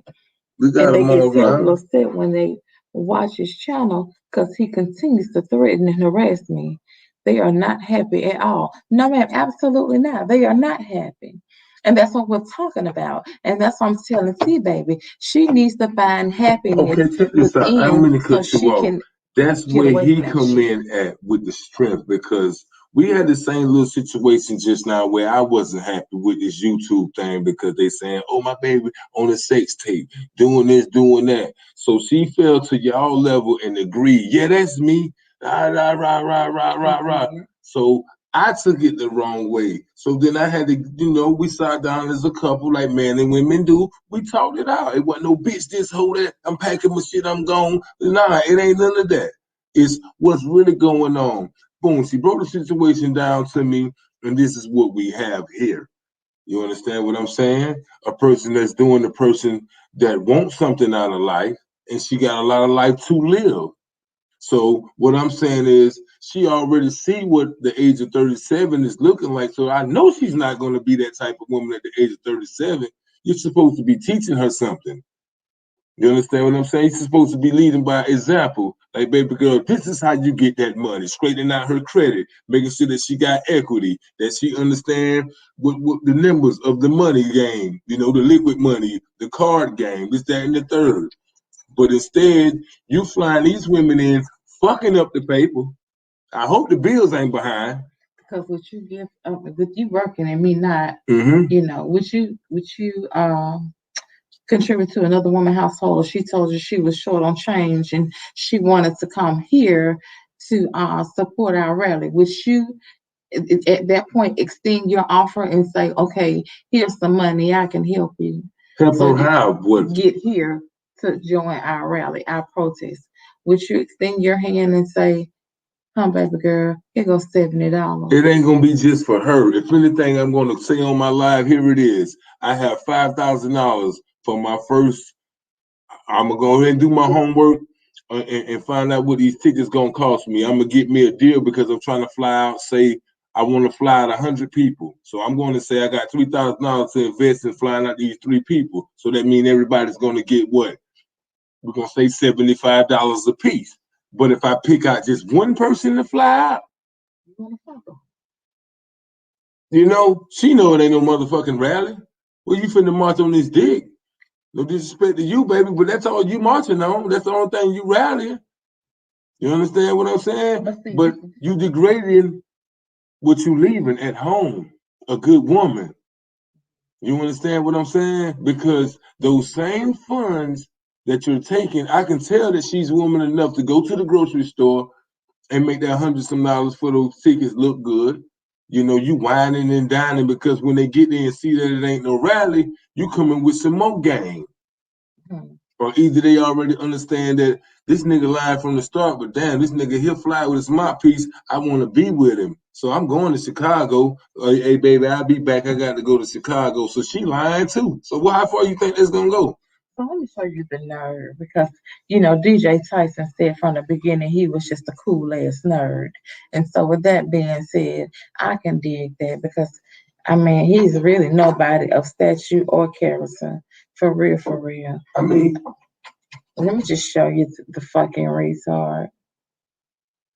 we got and they them all get terrible around. upset when they watch his channel because he continues to threaten and harass me. They are not happy at all. No, ma'am, absolutely not. They are not happy. And that's what we're talking about. And that's what I'm telling C baby. She needs to find happiness. Okay, check this out. I'm gonna cut you off. That's where he come in at with the strength, because we had the same little situation just now where I wasn't happy with this YouTube thing because they saying, oh, my baby on a sex tape, doing this, doing that. So she fell to y'all level and agreed, yeah, that's me. Rah, rah, rah, rah, rah, rah, rah. So I took it the wrong way. So then I had to, we sat down as a couple like men and women do. We talked it out. It wasn't no bitch, this, hold that. I'm packing my shit, I'm gone. Nah, it ain't none of that. It's what's really going on. Boom, she broke the situation down to me, and this is what we have here. You understand what I'm saying? A person that's doing the person that wants something out of life, and she got a lot of life to live. So what I'm saying is she already see what the age of 37 is looking like. So I know she's not going to be that type of woman at the age of 37. You're supposed to be teaching her something. You understand what I'm saying? You're supposed to be leading by example. Like, baby girl, this is how you get that money. Straightening out her credit, making sure that she got equity, that she understand what the numbers of the money game, the liquid money, the card game, this, that, and the third. But instead, you flying these women in, fucking up the paper. I hope the bills ain't behind. Because what you give, with you working and me not, would you contribute to another woman's household? She told you she was short on change and she wanted to come here to support our rally. Would you, at that point, extend your offer and say, okay, here's some money, I can help you. Help her how? Get here to join our rally, our protest. Would you extend your hand and say, come, baby girl, here goes $70? It ain't gonna be just for her. If anything, I'm gonna say on my live, here it is. I have $5,000 for my first. I'm gonna go ahead and do my homework and find out what these tickets gonna cost me. I'm gonna get me a deal because I'm trying to fly out. Say I want to fly out 100 people, so I'm going to say I got $3,000 to invest in flying out these 3 people. So that means everybody's gonna get what? We're gonna say $75 a piece. But if I pick out just one person to fly out, she know it ain't no motherfucking rally. Well, you finna march on this dick. No disrespect to you, baby, but that's all you marching on. That's the only thing you rallying. You understand what I'm saying? But you degrading what you leaving at home, a good woman. You understand what I'm saying? Because those same funds that you're taking, I can tell that she's woman enough to go to the grocery store and make that $100 for those tickets look good. You whining and dining because when they get there and see that it ain't no rally, you coming with some more game. Or either they already understand that this nigga lied from the start, but damn, this nigga he'll fly with his mouthpiece. I want to be with him. So I'm going to Chicago. Hey, baby, I'll be back. I got to go to Chicago. So she lying too. So how far you think that's going to go? So let me show you the nerd, because, DJ Tyson said from the beginning he was just a cool-ass nerd. And so with that being said, I can dig that because, he's really nobody of stature or character. For real, for real. Let me just show you the fucking retard.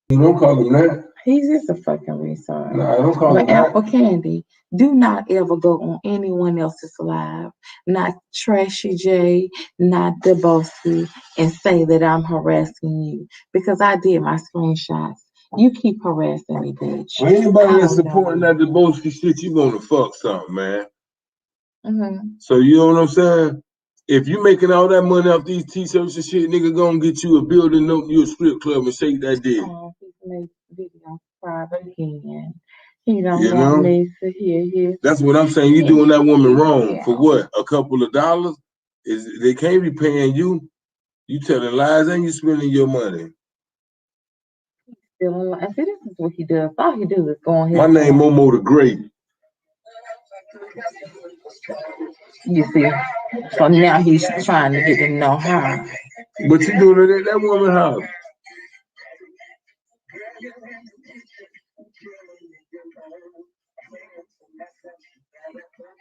You don't call him that. He's just a fucking retard. No, I don't call him that. Apple Candy, do not ever go on anyone else's live, not Trashy J, not Deboski, and say that I'm harassing you, because I did my screenshots You keep harassing me, bitch. For anybody that's supporting that Deboski shit, you gonna fuck something, man. So you know what I'm saying? If you making all that money off these t-shirts and shit, nigga gonna get you a building, open you a strip club and shake that dick. Oh, he's made videos private again. He don't want me to hear his. That's what I'm saying. You doing that woman wrong. For what? A couple of dollars? They can't be paying you. You telling lies and you spending your money. Still alive. See, this is what he does. All he does is go on his. My name Momo the Great. You see, so now he's trying to get to know her. But you doing it at that woman's house.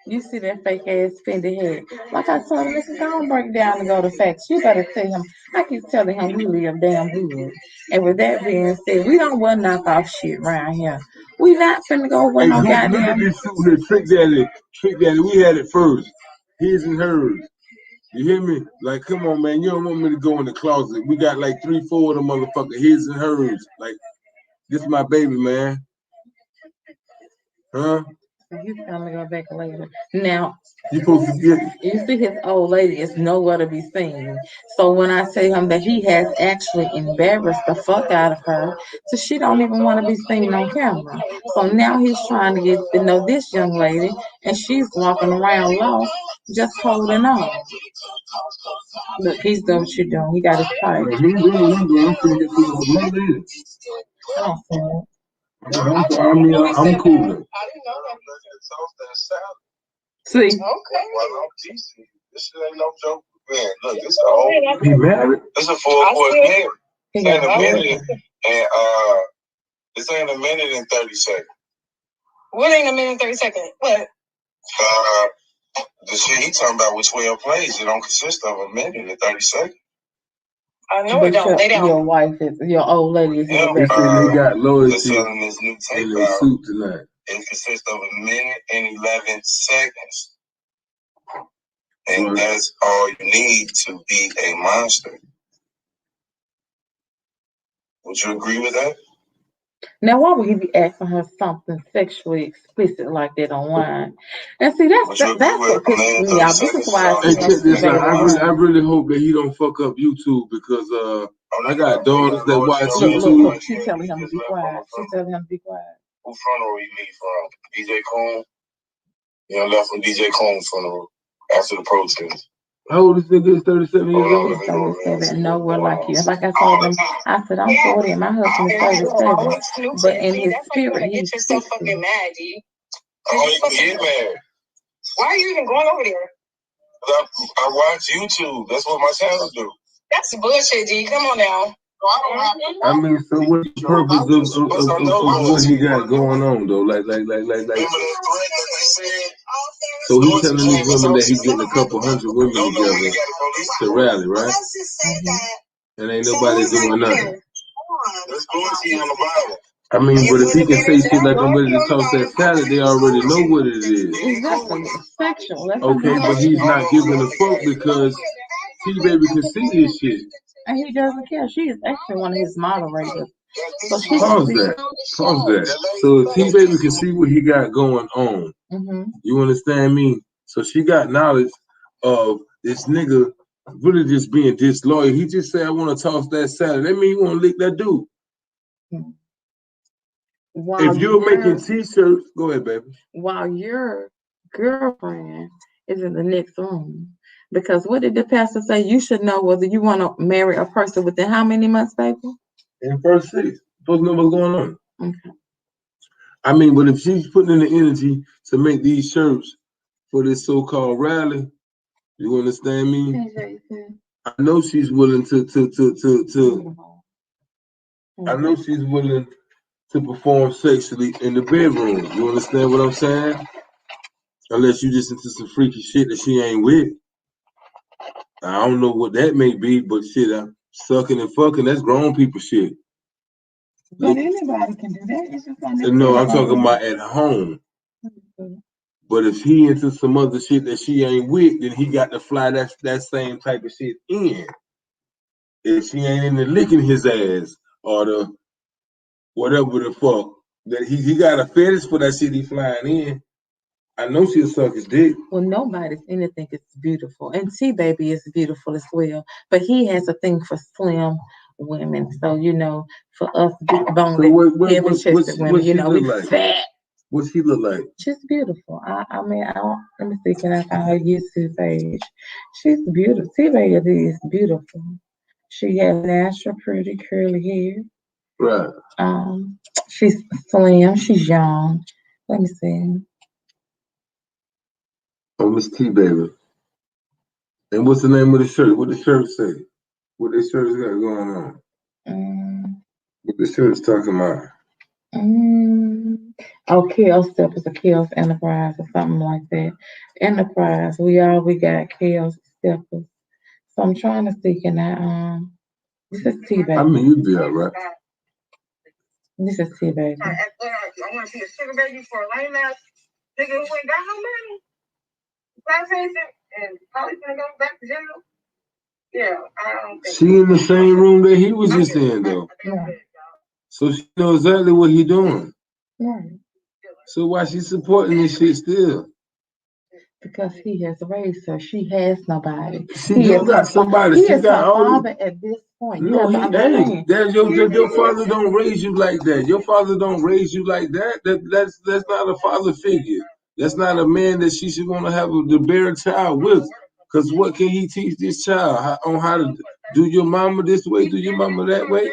You see that fake ass Fendi head. Like I told him, listen, don't break down and go to facts. You better tell him. I keep telling him we live damn good. And with that being said, we don't want knockoff shit around here. We not finna go with no goddamn. Look at this suit here, Trick Daddy. We had it first. His and hers. You hear me? Like, come on, man. You don't want me to go in the closet. We got like 3, 4 of them motherfuckers. His and hers. Like, this is my baby, man. Huh? He's gonna go back later. Now, you supposed to get. You see, his old lady is nowhere to be seen. So when I tell him that he has actually embarrassed the fuck out of her, so she don't even want to be seen on camera. So now he's trying to get to know this young lady, and she's walking around lost, just holding on. Look, he's doing what you're doing. He got his pipe. I'm cool. See? Okay. Well, I'm teasing you. This shit ain't no joke. Man, look, this is a whole. He married? This is a full-course marriage. This ain't a minute and this ain't a minute and 30 seconds. What ain't a minute and 30 seconds? What? The shit he talking about with 12 plays, it don't consist of a minute and 30 seconds. I know it don't. They don't. Your wife is your old lady is in the back. They got loyalty they're selling this new tape in their suit tonight. It consists of a minute and 11 seconds. And that's all you need to be a monster. Would you agree with that? Now, why would he be asking her something sexually explicit like that online? And see, that's what pisses me off. This is why I really hope that he don't fuck up YouTube because I got daughters that watch YouTube. Look, she's telling him to be quiet. She's telling him to be quiet. Who funeral you leave from? DJ Coon? You know, left from DJ Coon's funeral after the protest. How old is this nigga? 37 years old? 37, nowhere like you. Like I told him, I said, I'm 40 and my husband is 37. But in his spirit, he's 60. So fucking mad, G. Oh, you get mad. Why are you even going over there? I watch YouTube. That's what my channel do. That's bullshit, G. Come on now. I mean, so what's the purpose of what he got going on, though? Like. So he's telling these women that he's getting a couple hundred women together to rally, right? And ain't nobody doing nothing. I mean, but if he can say shit like I'm ready to toss that salad, they already know what it is. Exactly. It's sexual. Okay, but he's not giving a fuck because T-Baby can see his shit. And he doesn't care. She is actually one of his moderators. So Pause that. So T-Baby can see what he got going on. You understand me? So she got knowledge of this nigga really just being disloyal. He just said, I want to toss that salad. That mean you want to lick that dude. If you're making t-shirts, go ahead, baby. While your girlfriend is in the next room. Because what did the pastor say? You should know whether you want to marry a person within how many months, baby? In first 6. Supposed to know what's going on. Okay. I mean, but if she's putting in the energy to make these shirts for this so-called rally, you understand me? I know she's willing to I know she's willing to perform sexually in the bedroom. You understand what I'm saying? Unless you just into some freaky shit that she ain't with. I don't know what that may be, but shit, sucking and fucking, that's grown people shit. But anybody can do that. It's just no, I'm talking about at home. But if he into some other shit that she ain't with, then he got to fly that same type of shit in. If she ain't into licking his ass or the whatever the fuck. That he got a fetish for that shit he flying in. I know she'll suck his dick. Well, nobody's anything is beautiful, and T Baby is beautiful as well. But he has a thing for slim women. So for us big boned, heavy chested women, we fat. What's she look like? She's beautiful. I mean, let me see. Can I find her YouTube page? She's beautiful. T Baby is beautiful. She has natural, pretty, curly hair. Right. She's slim. She's young. Let me see. Oh, Miss T Baby. And what's the name of the shirt? What the shirt say? What the shirt's got going on? What the shirt's talking about? Oh, Kale's Steppers or Kale's Enterprise or something like that. Enterprise. We got Kale's Steppers. So I'm trying to see, can I this is T Baby. I mean, you'd be all right. This is T Baby. I want to see a sugar baby for a lame ass nigga who ain't got no money. Plantation and probably gonna go back to jail. Yeah, I don't think. She in the same room that he was just in though. Yeah. So she knows exactly what he doing. Yeah. So why she supporting this shit still? Because he has raised her. She has nobody. She do got somebody. He she is got her all father at this point. No, he ain't. Your father don't raise you like that. Your father don't raise you like that. That's not a father figure. That's not a man that she should want to have to bear a child with. Because what can he teach this child on how to do your mama this way, do your mama that way?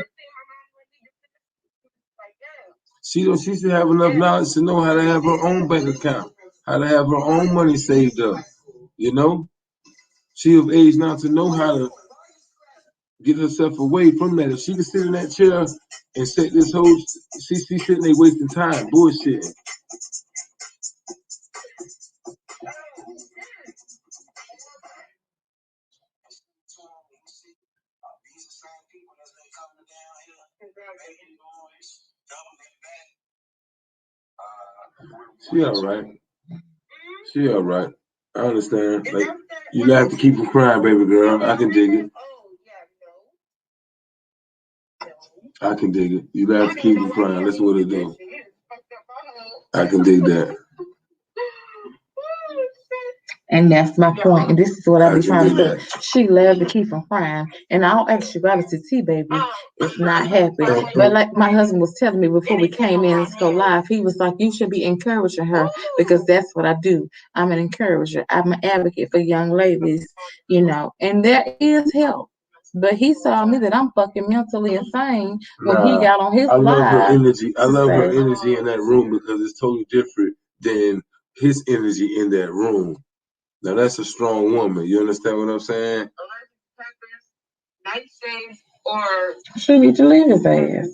She should have enough knowledge to know how to have her own bank account, how to have her own money saved up. She of age now to know how to get herself away from that. If she can sit in that chair and set this whole, she's sitting there wasting time, bullshitting. She all right. She all right. I understand. Like, you have to keep from crying, baby girl. I can dig it. I can dig it. You have to keep from crying. That's what it do. I can dig that. And that's my point. And this is what I be trying to say. She loves to keep from crying. And I'll actually T Baby is not happy. But like my husband was telling me before we came in and go live, he was like, you should be encouraging her because that's what I do. I'm an encourager. I'm an advocate for young ladies, and there is help. But he saw me that I'm fucking mentally insane when he got on his live. Love her energy. I love her energy in that room because it's totally different than his energy in that room. Now that's a strong woman. You understand what I'm saying? She need to leave his ass.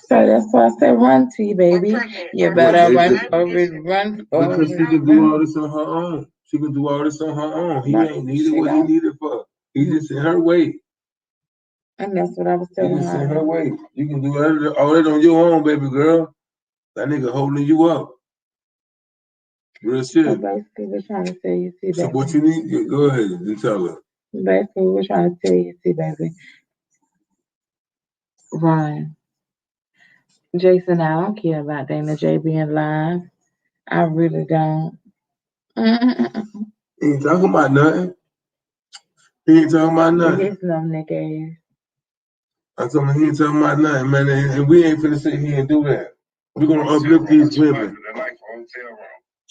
So that's why I said run, T Baby. You better run. Because she can do all this on her own. She can do all this on her own. He ain't needed what he needed for. He just in her way. And that's what I was telling her. He just in her way. You can do all that on your own, baby girl. That nigga holding you up. Real shit. So basically, we're trying to tell you, T Baby. So what you need? Go ahead and tell her. Basically, we're trying to tell you, T Baby. Ryan. Jason, I don't care about Dana J being live. I really don't. He ain't talking about nothing. He ain't talking about nothing. His no nigga ass. I told him he ain't talking about nothing, man. And we ain't finna sit here and do that. We're gonna uplift these women.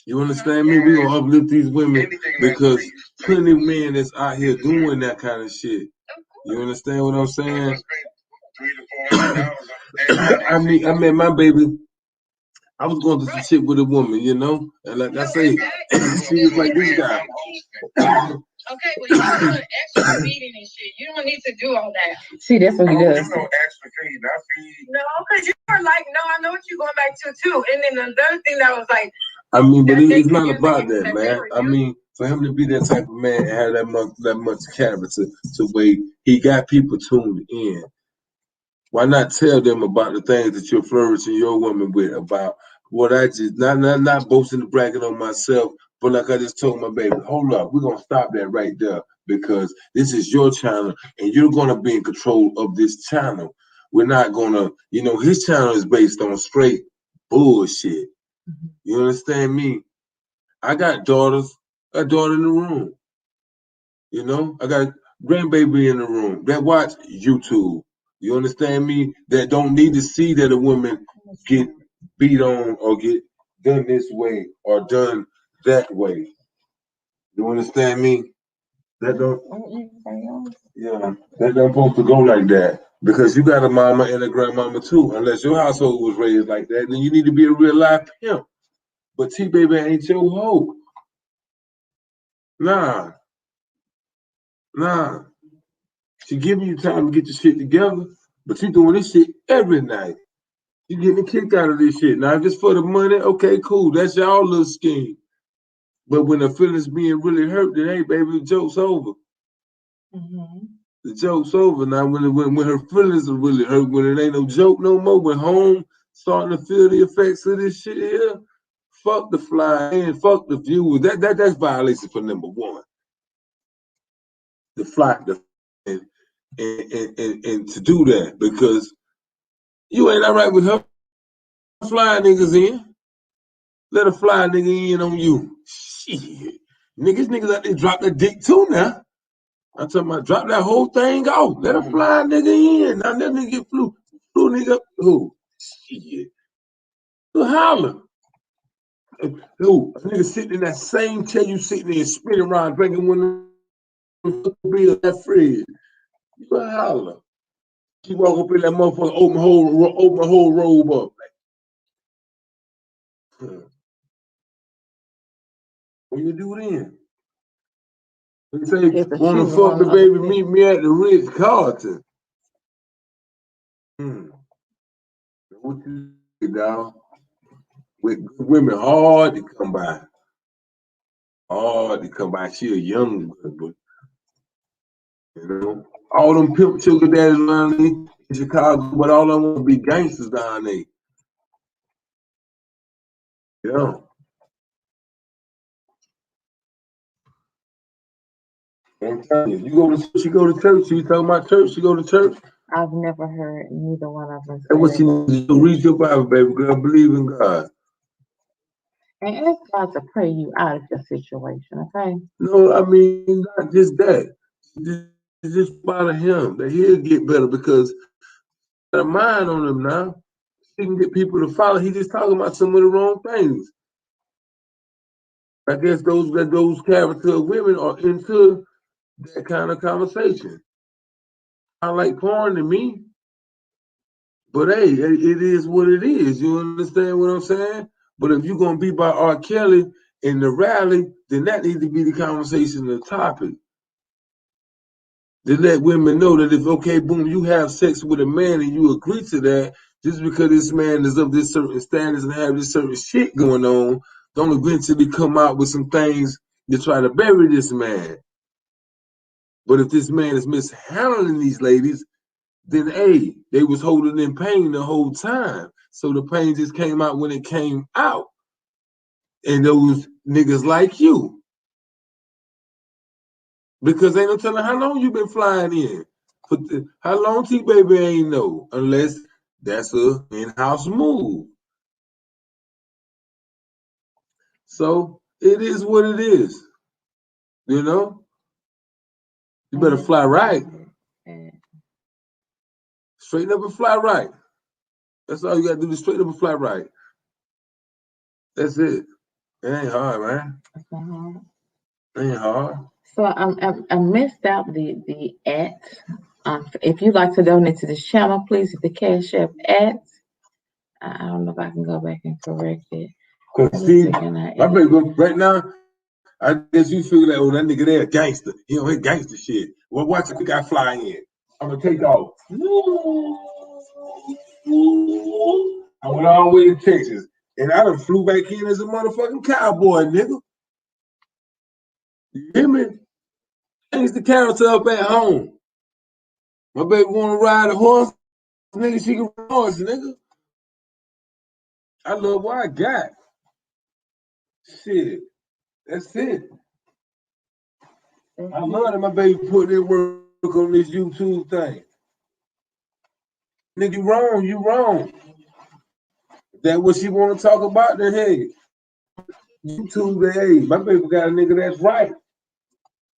You understand me? We're gonna uplift these women because plenty of men that's out here doing that kind of shit. You understand what I'm saying? I mean, my baby, I was going through some shit with a woman, and like I say, she was like this guy. Okay, well, you're doing extra feeding and shit. You don't need to do all that. See, that's what he does. There's no extra feeding. I feed. No, because you were like, no, I know what you're going back to, too. And then another thing that was like, I mean, but it's not about that, man. I mean, for him to be that type of man and have that much character to where he got people tuned in. Why not tell them about the things that you're flourishing your woman with, about what I just, not boasting and bragging on myself, but like I just told my baby, hold up, we're going to stop that right there because this is your channel and you're going to be in control of this channel. we're not gonna, you know, his channel is based on straight bullshit. You understand me? I got daughters, a daughter in the room. You know, I got grandbaby in the room that watch YouTube. You understand me? That don't need to see that a woman get beat on or get done this way or done that way. You understand me? That don't, yeah, that don't supposed to go like that. Because you got a mama and a grandmama too. Unless your household was raised like that, then you need to be a real life pimp. But T baby ain't your hoe. Nah. She giving you time to get your shit together, but you doing this shit every night. You getting a kick out of this shit. Now, if it's for the money, okay, cool. That's y'all little scheme. But when the feelings being really hurt, then hey, baby, the joke's over. The joke's over. Now, when her feelings are really hurt, when it ain't no joke no more, when home starting to feel the effects of this shit here, fuck the fly and fuck the viewers. That's violation for number one. The fly, and to do that because you ain't all right with her fly niggas in. Let a fly nigga in on you. Shit. Niggas out there drop their dick too now. I'm talking about drop that whole thing off. Let a fly nigga in. Now that nigga get flew nigga. Who? Shit. Who holler? Who? A nigga sitting in that same chair you sitting in, spinning around, drinking one of that Fred. You holler. She walk up in that motherfucker, open whole robe up. What you do then? They say, wanna fuck the baby, meet me at the Ritz-Carlton. What you say, dog? With good women, hard to come by. Hard to come by. She a young girl, but you know, all them pimp sugar daddies around there in Chicago, but all of them want to be gangsters down there. Yeah. I'm telling you, you go to church. You talking about church? You go to church? I've never heard neither one of them. That's what you need to read your Bible, baby girl. Believe in God. And ask God to pray you out of your situation, okay? No, I mean not just that. It's just about him that he'll get better because got a mind on him now. He can get people to follow. He just talking about some of the wrong things. I guess those character of women are into that kind of conversation. I like porn to me, but hey, it is what it is. You understand what I'm saying? But if you're gonna be by R. Kelly in the rally, then that needs to be the conversation, the topic. To let women know that if, okay, boom, you have sex with a man and you agree to that, just because this man is of this certain status and have this certain shit going on, don't eventually come out with some things to try to bury this man. But if this man is mishandling these ladies, then hey, they was holding in pain the whole time. So the pain just came out when it came out. And those niggas like you. Because ain't no telling how long you been flying in. How long T-Baby ain't know, unless that's a in-house move. So it is what it is. You know? You better fly right. Straighten up and fly right. That's all you gotta do, is straighten up and fly right. That's it. It ain't hard, man. It ain't hard. So I missed out the at. If you'd like to donate to this channel, please hit the Cash App at. I don't know if I can go back and correct it. Cause see, my baby, right now, I guess you feel like, oh, that nigga there a gangster. He on his gangster shit. Well, watch the guy fly in. I'm gonna take off. I went all the way to Texas, and I done flew back in as a motherfucking cowboy, nigga. You hear me? Change the character up at home. My baby wanna ride a horse, nigga, she can ride a horse, nigga. I love what I got. Shit. That's it. I love that my baby put in work on this YouTube thing. Nigga, you wrong. You wrong. If that's what she want to talk about, then hey, YouTube, then hey, my baby got a nigga that's right.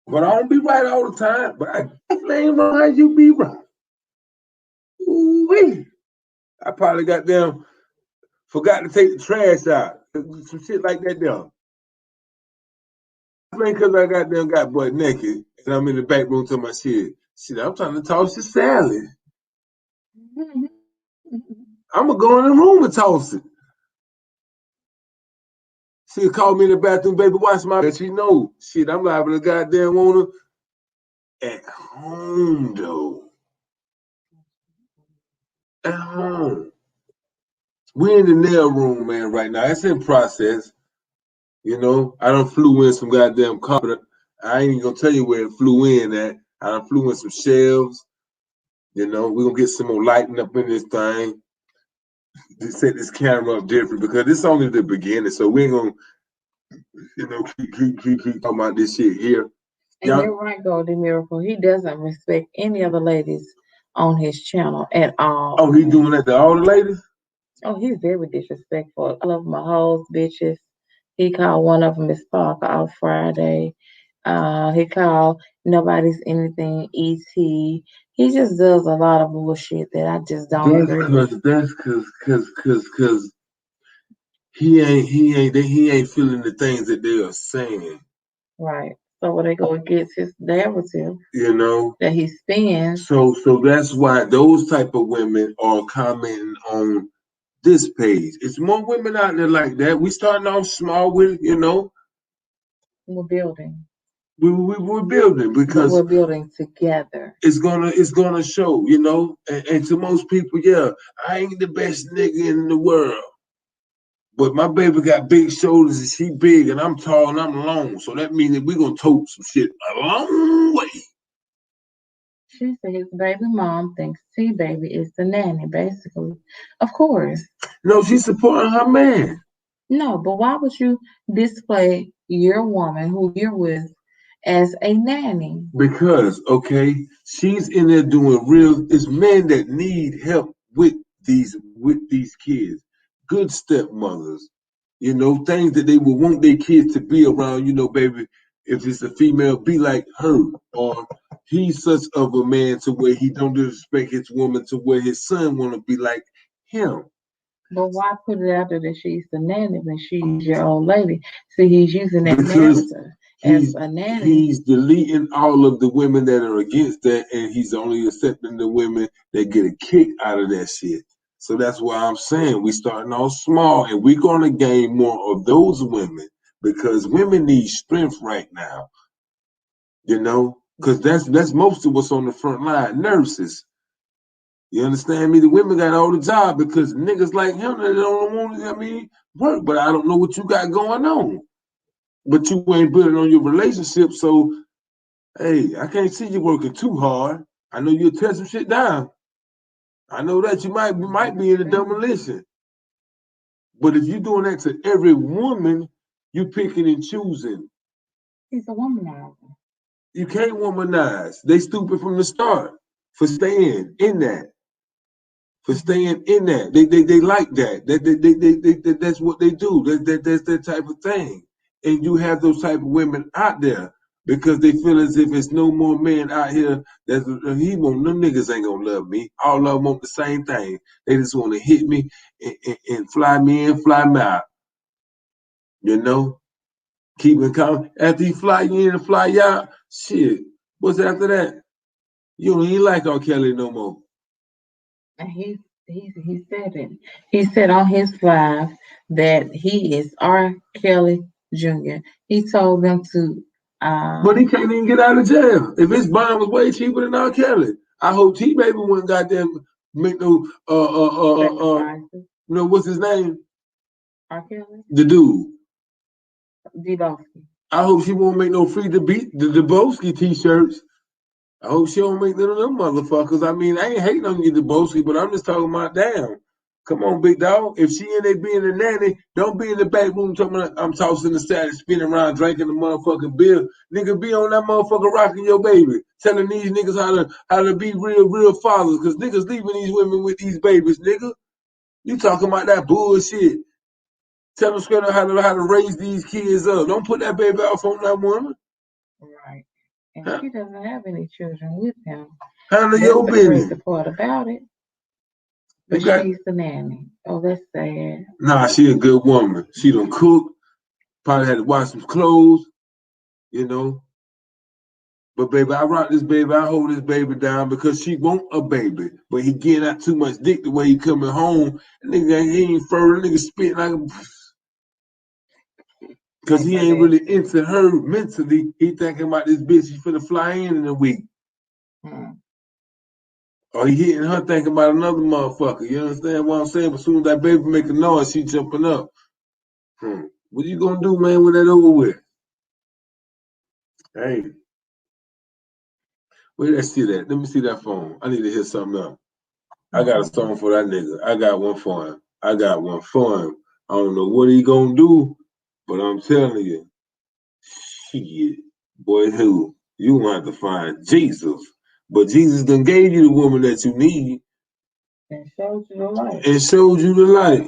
But I don't be right all the time. But I ain't wrong how you be right. Ooh-wee. I probably got them forgot to take the trash out. Some shit like that there. I think because I got butt naked and I'm in the back room to my shit. Shit, I'm trying to toss the salad. I'm gonna go in the room and toss it. She called me in the bathroom, baby, watch my. She know. Shit, I'm liable to goddamn want her at home though. At home. We in the nail room, man, right now. It's in process. You know, I done flew in some goddamn carpet. I ain't even gonna tell you where it flew in at. I done flew in some shelves. You know, we're gonna get some more lighting up in this thing. To set this camera up different because it's only the beginning. So we ain't gonna, you know, keep talking about this shit here. And you're right, Goldie Miracle. He doesn't respect any of the ladies on his channel at all. Oh, he doing that to all the ladies? Oh, he's very disrespectful. I love my hoes, bitches. He called one of them his stalker out Friday. He called nobody's anything ET. He just does a lot of bullshit that I just don't agree with. That's cause he ain't feeling the things that they are saying. Right. So when they go against his narrative, you know, that he spins. So that's why those type of women are commenting on this page. It's more women out there like that. We starting off small with, you know. We're building. We're building because we're building together. It's gonna show, you know. And to most people, yeah, I ain't the best nigga in the world. But my baby got big shoulders and she big and I'm tall and I'm long. So that means that we're gonna tote some shit a long way. She said his baby mom thinks T-Baby is the nanny, basically. Of course. No, she's supporting her man. No, but why would you display your woman who you're with as a nanny? Because, okay, she's in there doing real. It's men that need help with these kids. Good stepmothers, you know, things that they would want their kids to be around. You know, baby, if it's a female, be like her, or he's such of a man to where he don't disrespect his woman to where his son want to be like him. But why put it out there that she's the nanny when she's your old lady? See, he's using that narrative as a nanny. He's deleting all of the women that are against that, and he's only accepting the women that get a kick out of that shit. So that's why I'm saying we starting off small, and we're gonna gain more of those women because women need strength right now. You know, because that's most of what's on the front line. Nurses. You understand me? The women got all the job because niggas like him, they don't want to, work. But I don't know what you got going on. But you ain't building on your relationship, so hey, I can't see you working too hard. I know you'll tear some shit down. I know that you might be in a demolition. But if you're doing that to every woman, you picking and choosing. He's a womanizer. You can't womanize. They stupid from the start for staying in that. For staying in that. They like that. That's what they do. That's that type of thing. And you have those type of women out there because they feel as if it's no more men out here that he won't. Them niggas ain't gonna love me. All of them want the same thing. They just want to hit me and fly me in, fly me out. You know, keep it calm. After he fly you in and fly you out, shit. What's after that? You don't even like R. Kelly no more. And he said it. He said on his live that he is R. Kelly Jr. He told them to. But he can't even get out of jail. If his bond was way cheaper than R. Kelly, I hope T-Baby wouldn't goddamn make no you know what's his name? R. Kelly? The dude. Deboski. I hope she won't make no free the Deboski t-shirts. I hope she don't make none of them motherfuckers. I mean, I ain't hating on you, Deboski, but I'm just talking about damn. Come on, big dog. If she in there being a nanny, don't be in the back room talking about I'm tossing the salad, spinning around, drinking the motherfucking beer. Nigga, be on that motherfucker rocking your baby. Telling these niggas how to be real fathers. Because niggas leaving these women with these babies, nigga. You talking about that bullshit. Tell them straight up how to raise these kids up. Don't put that baby off on that woman. Right. And she doesn't have any children with him. Handle your business. That's the part about it. But she's the nanny. Oh, that's sad. Nah, she a good woman. She done cook. Probably had to wash some clothes, you know. But baby, I rock this baby. I hold this baby down because she want a baby. But he getting out too much dick the way he coming home. Nigga, he ain't further. Nigga spit like a... Because he ain't really into her mentally. He thinking about this bitch he finna fly in a week. Or he hitting her thinking about another motherfucker. You understand what I'm saying? But as soon as that baby make a noise, she jumping up. What you gonna do, man, when that over with? Hey. Where that shit at? Let me see that phone. I need to hear something else. I got a song for that nigga. I got one for him. I don't know what he gonna do, but I'm telling you, shit, boy, who? You gonna have to find Jesus. But Jesus done gave you the woman that you need. And showed you the light.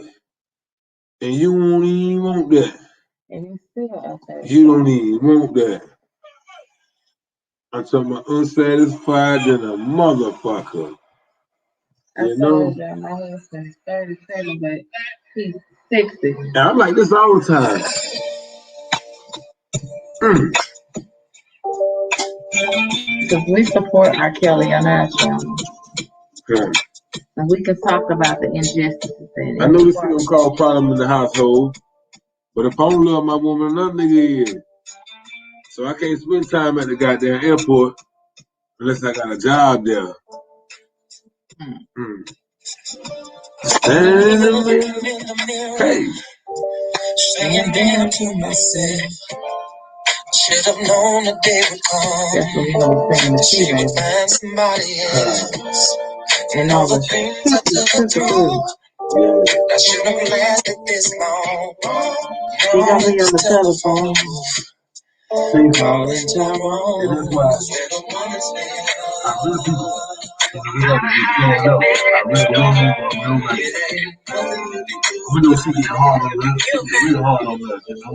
And you won't even want that. And you still out there. You don't even want that. I'm talking about unsatisfied than a motherfucker. I told you my husband's 37, but he's 60. And I'm like this all the time. Because we support R. Kelly on our channel. And we can talk about the injustices in it. I know this is gonna cause problem in the household, but if I don't love my woman, another nigga is. So I can't spend time at the goddamn airport unless I got a job there. Standing in the mirror, hey, saying damn to myself. Should have known the day would come. She would find somebody else. And all the things I took her through. I should have lasted this long. She gonna be on the telephone. She's calling Tyrone. And that's why I really do. We know she get hard on us. Real hard on us, you know.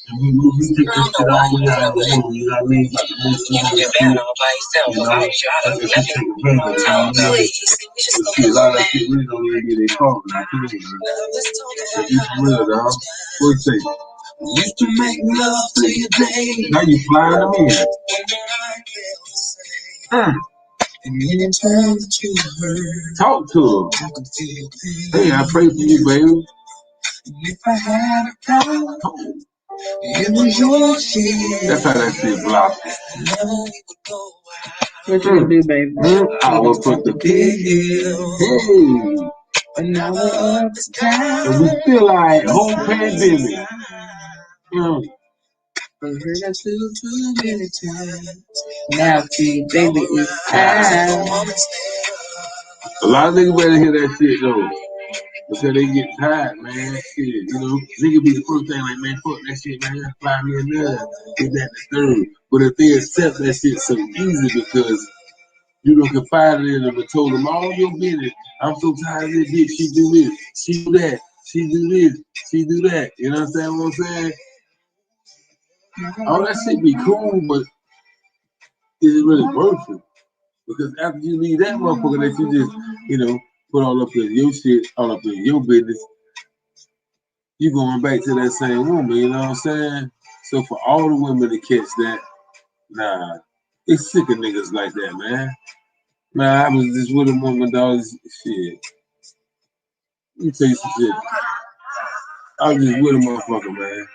And we take this shit all the way out of the room, you know what I mean? Like the most you know, and she take advantage, you know what I mean? But see, a lot of that shit really don't even get their fault, now, too, man. So it's real, dog. What you say? Used to make love to your day. Now you flying them in. And anytime that you heard, talk to them. Hey, I pray for you, baby. If I had a problem, it was your shit. That's how that shit blossoms. What you gonna do, baby? I will put the pill. Hey. And now we're up to time. And we still like whole pandemic. I heard that too many times. Now, see, baby, it's time. A lot of niggas better hear that shit though. Because they get tired, man. Shit, you know, nigga be the first thing like, man, fuck that shit, man. Fly me another. Get that the third. But if they accept that shit so easy because you done confided in them and told them all your business. I'm so tired of this bitch. She do this. She do that. She do this. She do that. You know what I'm saying? All that shit be cool, but is it really worth it? Because after you leave that motherfucker that you just, you know, put all up in your shit, all up in your business, you going back to that same woman, you know what I'm saying? So for all the women to catch that, nah, it's sick of niggas like that, man. Nah, I was just with a woman, dog. Shit. Let me tell you some shit. I was just with a motherfucker, man.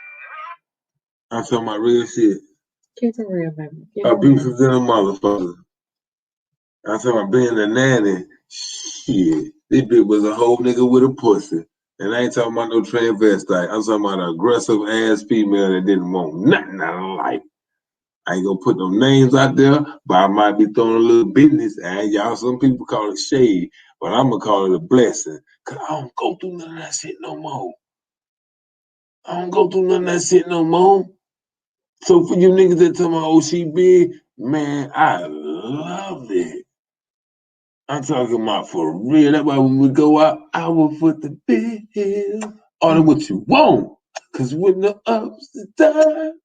I'm talking about real shit. Keep it real, baby. Abusive than a motherfucker. I'm talking about being a nanny. Shit. This bitch was a whole nigga with a pussy. And I ain't talking about no transvestite. I'm talking about an aggressive ass female that didn't want nothing out of life. I ain't gonna put no names out there, but I might be throwing a little business. And y'all, some people call it shade. but I'm gonna call it a blessing. Cause I don't go through none of that shit no more. I don't go through none of that shit no more. So for you niggas that tell me, oh, she big, man, I love it. I'm talking about for real. That's why when we go out, I will put the bill. Order what you want. Cause when the ups is done.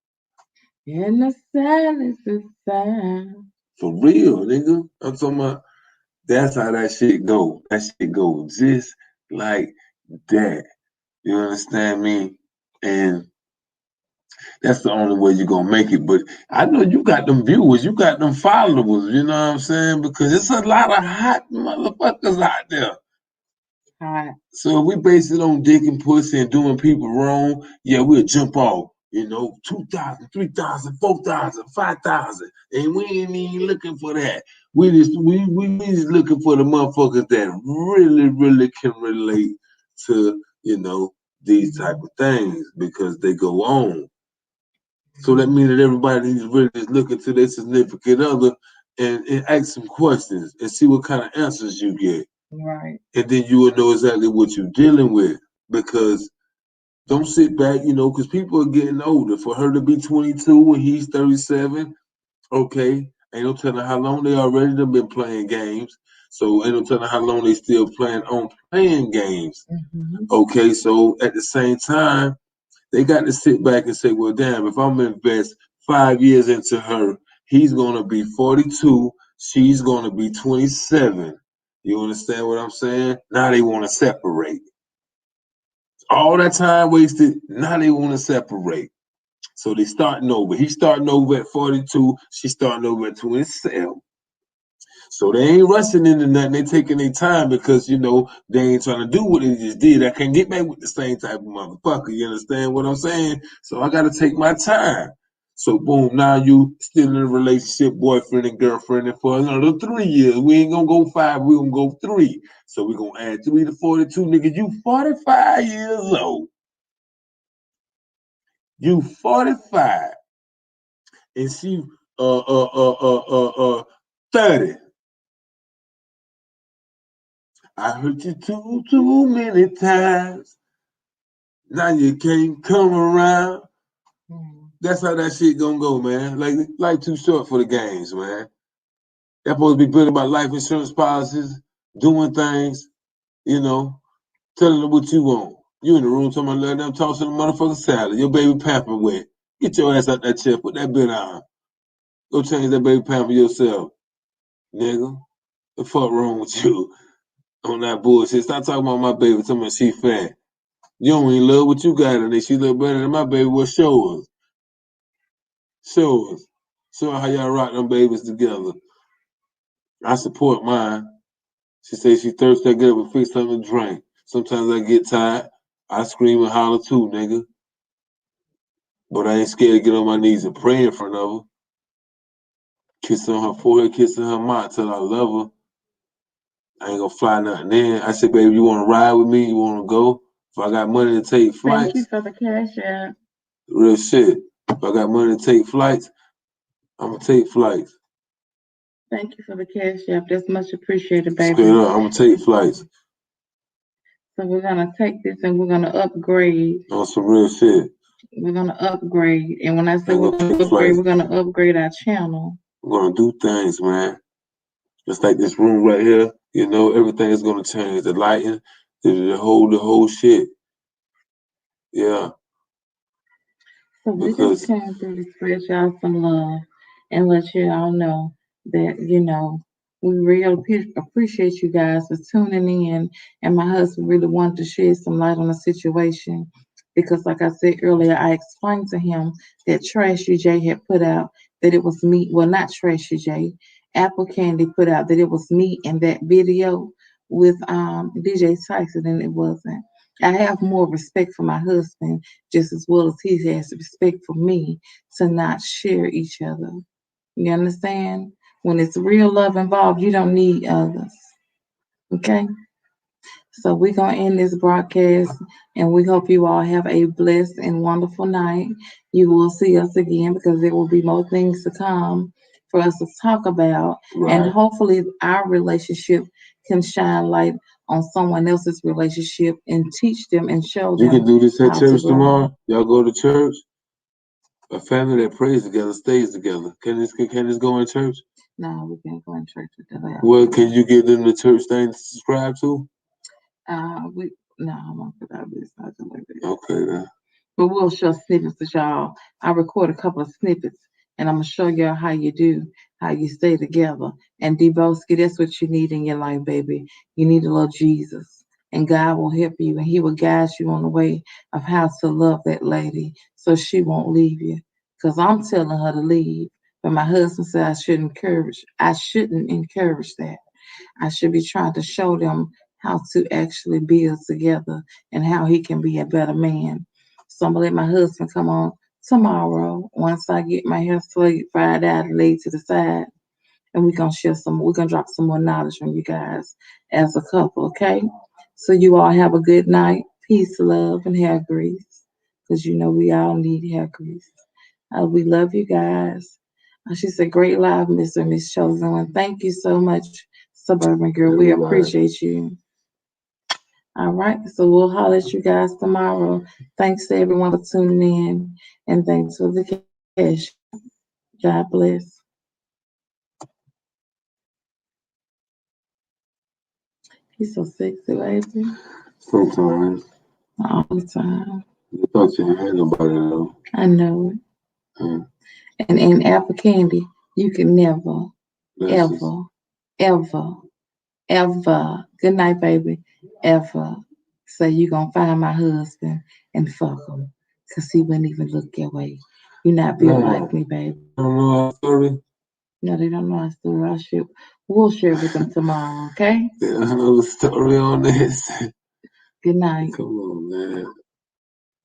And the silence is time. For real, nigga. I'm talking about that's how that shit go. That shit go just like that. You understand me? And that's the only way you're gonna make it. But I know you got them viewers, you got them followers, you know what I'm saying? Because it's a lot of hot motherfuckers out there. Hot. So if we base it on dick and pussy and doing people wrong, yeah, we'll jump off. 2,000, 3,000, 4,000, 5,000. And we ain't even looking for that. We just looking for the motherfuckers that really, really can relate to, these type of things because they go on. So that means that everybody is really just looking to their significant other and ask some questions and see what kind of answers you get. Right. And then you will know exactly what you're dealing with. Because don't sit back, because people are getting older. For her to be 22 and he's 37, okay, ain't no telling how long they already done been playing games. So ain't no telling how long they still playing games. Mm-hmm. Okay, so at the same time, they got to sit back and say, well, damn, if I'm gonna invest 5 years into her, he's gonna be 42, she's gonna be 27. You understand what I'm saying? Now they want to separate. All that time wasted, now they want to separate. So they starting over. He's starting over at 42, she's starting over at 27. So they ain't rushing into nothing. They taking their time because, they ain't trying to do what they just did. I can't get back with the same type of motherfucker. You understand what I'm saying? So I got to take my time. So boom, now you still in a relationship, boyfriend and girlfriend, and for another 3 years. We ain't gonna go 5, we gonna go 3. So we gonna add 3 to 42, nigga. You 45 years old. You 45. And she 30. I hurt you too many times. Now you can't come around. That's how that shit gonna go, man. Like life too short for the games, man. They're supposed to be building about life insurance policies, doing things, telling them what you want. You in the room talking about letting them tossing the motherfucking salad. Your baby pamper wet. Get your ass out that chair. Put that bit on. Go change that baby pamper yourself, nigga. The fuck wrong with you on that bullshit? Stop talking about my baby. Talking about she fat. You don't even love what you got in there. She look better than my baby. Well, show us. Show us. Show her how y'all rock them babies together. I support mine. She says she thirsty. I get up and fix something to drink. Sometimes I get tired. I scream and holler too, nigga. But I ain't scared to get on my knees and pray in front of her. Kissing her forehead, kissing her mouth till I love her. I ain't gonna fly nothing in. I said, baby, you wanna ride with me? You wanna go? If I got money to take flights. Thank you for the cash app. Real shit. If I got money to take flights, I'm gonna take flights. Thank you for the cash app. That's much appreciated, baby. Straight up, I'm gonna take flights. So we're gonna take this and we're gonna upgrade. On some real shit. We're gonna upgrade. And when I say we're gonna upgrade, we're gonna upgrade our channel. We're gonna do things, man. Just like this room right here, everything is gonna change. The lighting, the whole shit. Yeah. So we just came through to spread y'all some love and let you all know that, we really appreciate you guys for tuning in. And my husband really wanted to shed some light on the situation because, like I said earlier, I explained to him that Trash UJ had put out that it was me. Well, not Trash UJ. Apple Candy put out that it was me in that video with DJ Tyson, and it wasn't. I have more respect for my husband just as well as he has respect for me to not share each other. You understand? When it's real love involved, you don't need others. Okay? So we're going to end this broadcast, and we hope you all have a blessed and wonderful night. You will see us again because there will be more things to come for us to talk about, and Right. hopefully our relationship can shine light on someone else's relationship and teach them and show You them can do this at how to church grow. tomorrow. Y'all go to church. A family that prays together stays together. Can this go in church? No, we can't go in church with that. Well, can you give them the church thing to subscribe to? I won't put out this. I don't like that. Okay then. But we'll show snippets to y'all. I record a couple of snippets, and I'm gonna show y'all how you do, how you stay together. And Deboski, that's what you need in your life, baby. You need a little Jesus, and God will help you, and He will guide you on the way of how to love that lady, so she won't leave you. Cause I'm telling her to leave, but my husband said I shouldn't encourage. I shouldn't encourage that. I should be trying to show them how to actually build together and how he can be a better man. So I'm gonna let my husband come on tomorrow once I get my hair fried out and laid to the side, and we're gonna drop some more knowledge on you guys as a couple, okay? So you all have a good night, peace, love, and hair grease, because you know we all need hair grease. We love you guys. She said, great live, Mr. and Miss Chosen One. Thank you so much, Suburban Girl. We appreciate you. All right, so we'll holler at you guys tomorrow. Thanks to everyone for tuning in, and thanks for the cash. God bless. He's so sexy, baby. Sometimes. All the time. You thought you had nobody though. I know it. And in apple candy, you can never, ever, ever, ever, good night, baby, ever say you gonna find my husband and fuck him. Cause he wouldn't even look your way. You're not built like me, baby. I don't know our story. No, they don't know our story. We'll share with them tomorrow, okay? They don't know the story on this. Good night. Come on, man.